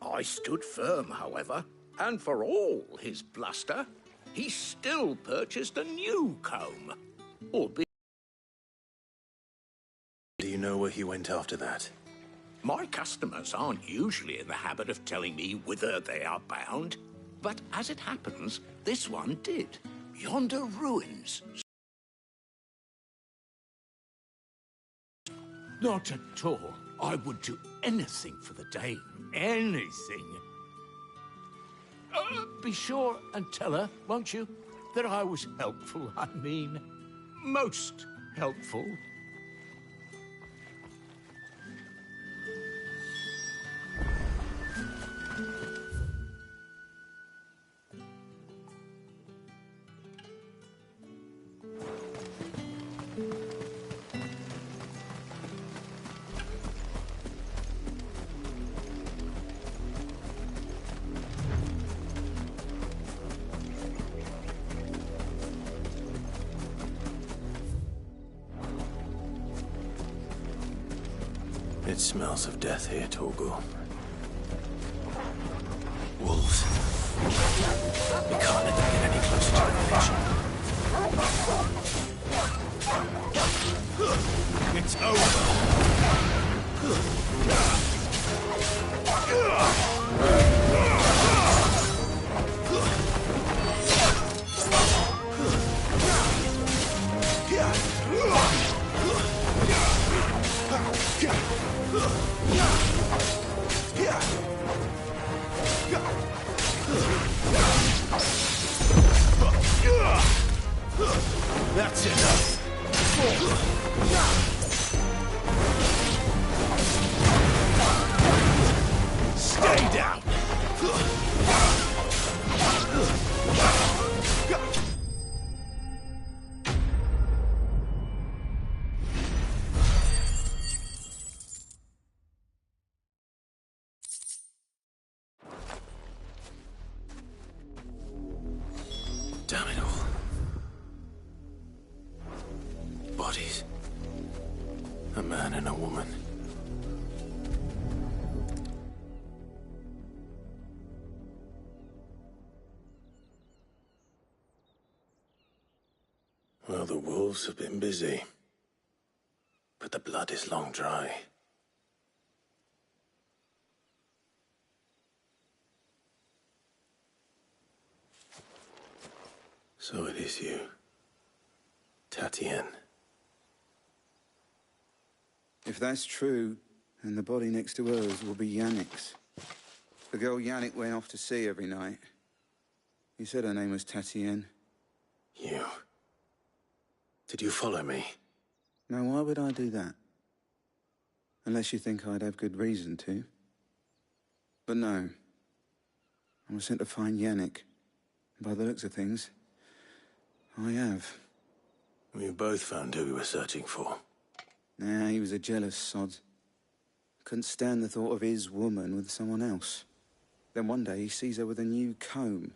I stood firm, however, and for all his bluster, he still purchased a new comb, albeit... Do you know where he went after that? My customers aren't usually in the habit of telling me whither they are bound, but as it happens, this one did. Yonder ruins. Not at all. I would do anything for the dame. Anything. Be sure and tell her, won't you, that I was helpful. I mean, most helpful. It smells of death here, Torgal. Wolves. We can't let them get any closer to the village. It's over. That's enough. Stay down. Damn it all. Bodies. A man and a woman. Well, the wolves have been busy. But the blood is long dry. So it is you, Tatienne. If that's true, then the body next to hers will be Yannick's. The girl Yannick went off to see every night. He said her name was Tatienne. You... Did you follow me? Now, why would I do that? Unless you think I'd have good reason to. But no. I was sent to find Yannick. By the looks of things, I have. We both found who we were searching for. Nah, he was a jealous sod. Couldn't stand the thought of his woman with someone else. Then one day he sees her with a new comb.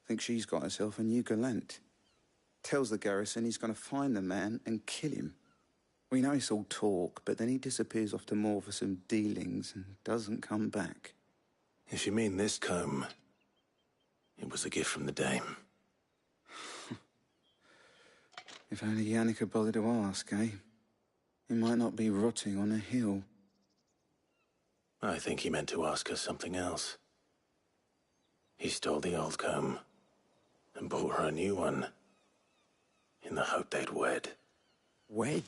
Thinks she's got herself a new gallant. Tells the garrison he's going to find the man and kill him. We know it's all talk, but then he disappears off to Moor for some dealings and doesn't come back. If you mean this comb, it was a gift from the dame. If only Yannick had bothered to ask, eh? He might not be rotting on a hill. I think he meant to ask us something else. He stole the old comb and bought her a new one in the hope they'd wed. Wed?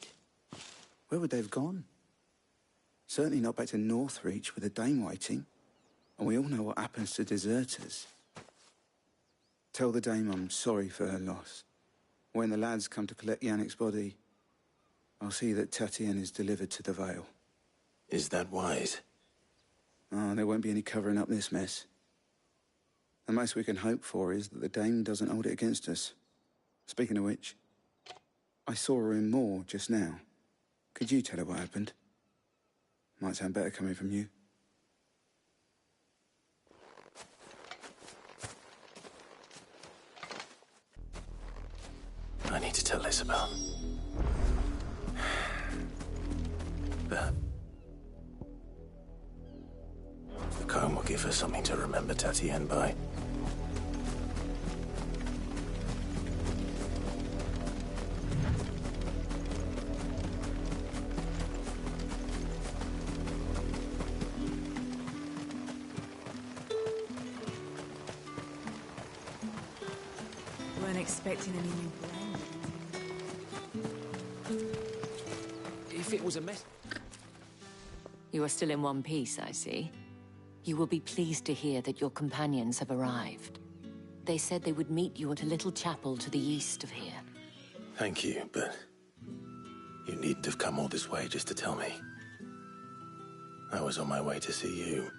Where would they have gone? Certainly not back to Northreach with the dame waiting. And we all know what happens to deserters. Tell the dame I'm sorry for her loss. When the lads come to collect Yannick's body, I'll see that Tatienne is delivered to the Vale. Is that wise? Oh, there won't be any covering up this mess. The most we can hope for is that the dame doesn't hold it against us. Speaking of which, I saw her in Moor just now. Could you tell her what happened? Might sound better coming from you. I need to tell Isabel. There. The comb will give her something to remember Tatienne by. Weren't expecting any new blend. If it was a mess... You are still in one piece, I see. You will be pleased to hear that your companions have arrived. They said they would meet you at a little chapel to the east of here. Thank you, but you needn't have come all this way just to tell me. I was on my way to see you.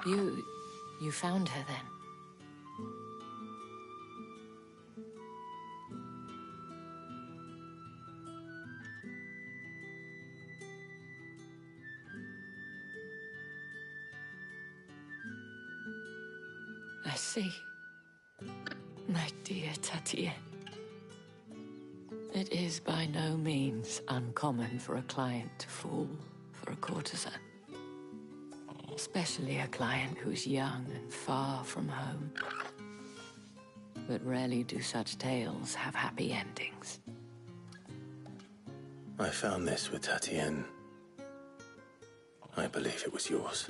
You found her then? I see. My dear Tatienne. It is by no means uncommon for a client to fall for a courtesan. Especially a client who's young and far from home. But rarely do such tales have happy endings. I found this with Tatienne. I believe it was yours.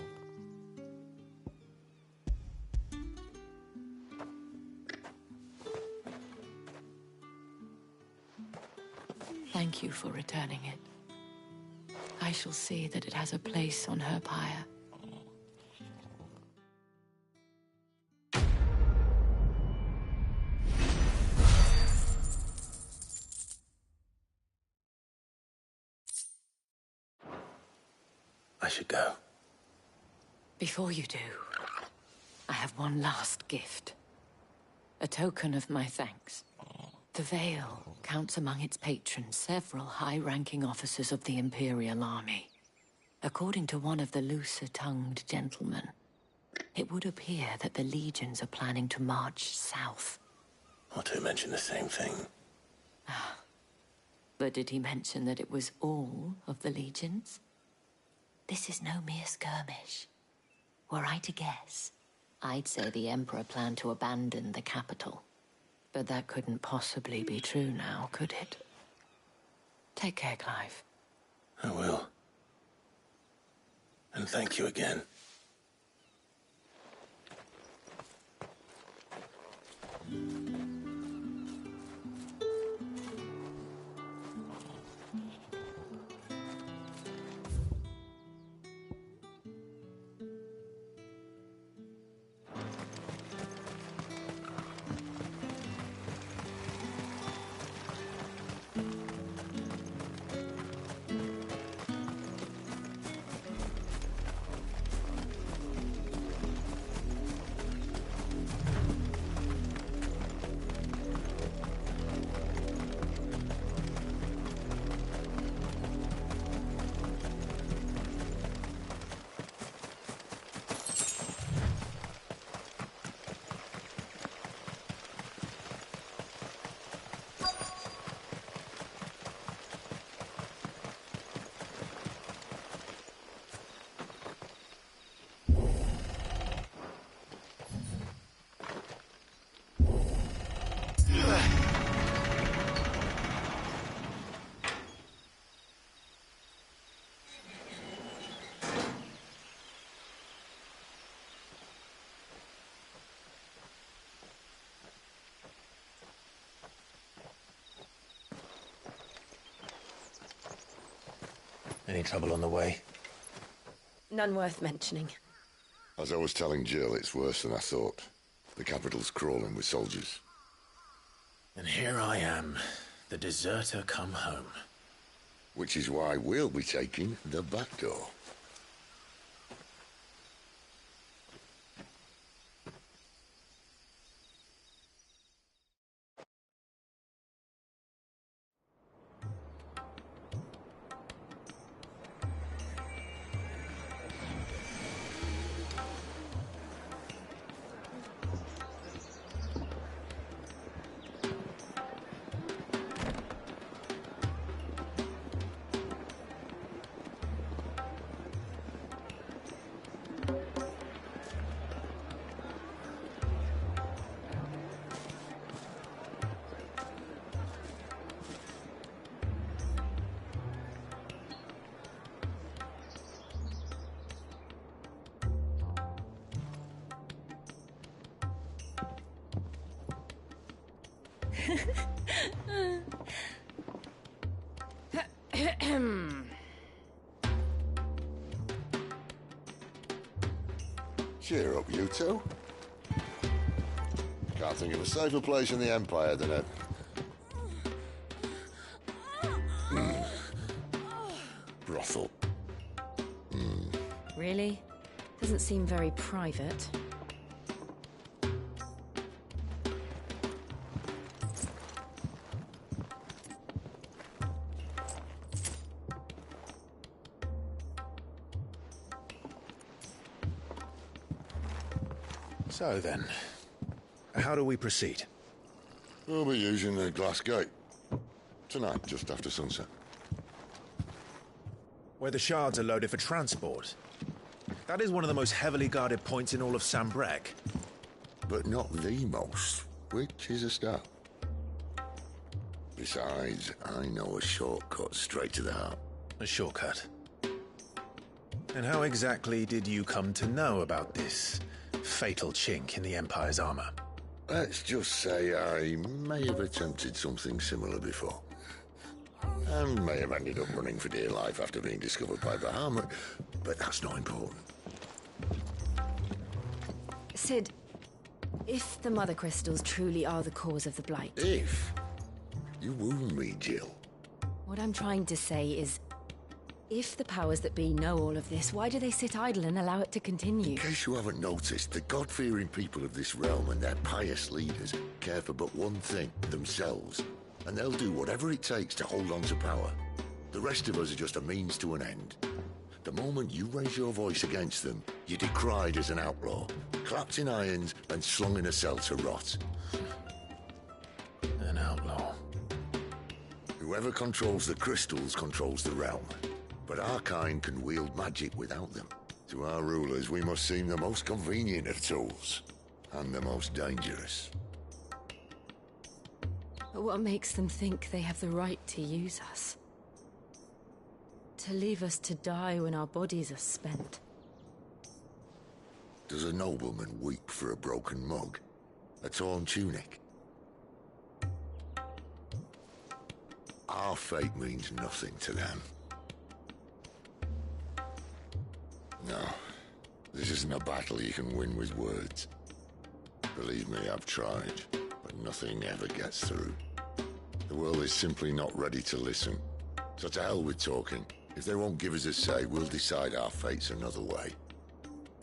Thank you for returning it. I shall see that it has a place on her pyre. I should go. Before you do, I have one last gift. A token of my thanks. The Vale counts among its patrons several high-ranking officers of the Imperial Army. According to one of the looser-tongued gentlemen, it would appear that the legions are planning to march south. Or to mention the same thing. But did he mention that it was all of the legions? This is no mere skirmish. Were I to guess, I'd say the Emperor planned to abandon the capital. But that couldn't possibly be true now, could it? Take care, Clive. I will. And thank you again. Any trouble on the way? None worth mentioning. As I was telling Jill, it's worse than I thought. The capital's crawling with soldiers. And here I am, the deserter come home. Which is why we'll be taking the back door. Cheer up, you two. Can't think of a safer place in the Empire than it. Brothel. Really? Doesn't seem very private. So then, how do we proceed? We'll be using the glass gate. Tonight, just after sunset. Where the shards are loaded for transport. That is one of the most heavily guarded points in all of Sambrec. But not the most, which is a start. Besides, I know a shortcut straight to the heart. A shortcut? And how exactly did you come to know about this fatal chink in the Empire's armor? Let's just say I may have attempted something similar before. And may have ended up running for dear life after being discovered by Bahamut, but that's not important. Sid, if the Mother Crystals truly are the cause of the Blight... If? You wound me, Jill. What I'm trying to say is, if the powers that be know all of this, why do they sit idle and allow it to continue? In case you haven't noticed, the God-fearing people of this realm and their pious leaders care for but one thing, themselves. And they'll do whatever it takes to hold on to power. The rest of us are just a means to an end. The moment you raise your voice against them, you're decried as an outlaw, clapped in irons and slung in a cell to rot. An outlaw. Whoever controls the crystals controls the realm. But our kind can wield magic without them. To our rulers, we must seem the most convenient of tools. And the most dangerous. But what makes them think they have the right to use us? To leave us to die when our bodies are spent? Does a nobleman weep for a broken mug? A torn tunic? Our fate means nothing to them. No, this isn't a battle you can win with words. Believe me, I've tried, but nothing ever gets through. The world is simply not ready to listen. So to hell with talking. If they won't give us a say, we'll decide our fates another way.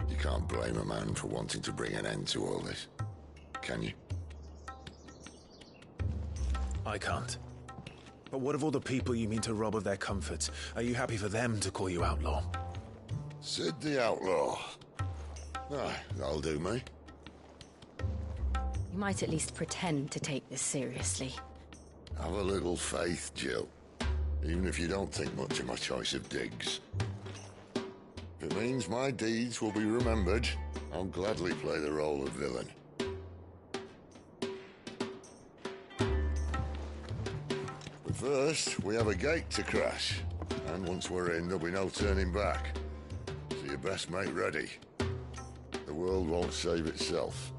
You can't blame a man for wanting to bring an end to all this, can you? I can't. But what of all the people you mean to rob of their comforts? Are you happy for them to call you outlaw? Sid the Outlaw. Aye, that'll do me. You might at least pretend to take this seriously. Have a little faith, Jill. Even if you don't think much of my choice of digs. If it means my deeds will be remembered, I'll gladly play the role of villain. But first, we have a gate to crash. And once we're in, there'll be no turning back. So you best make ready. The world won't save itself.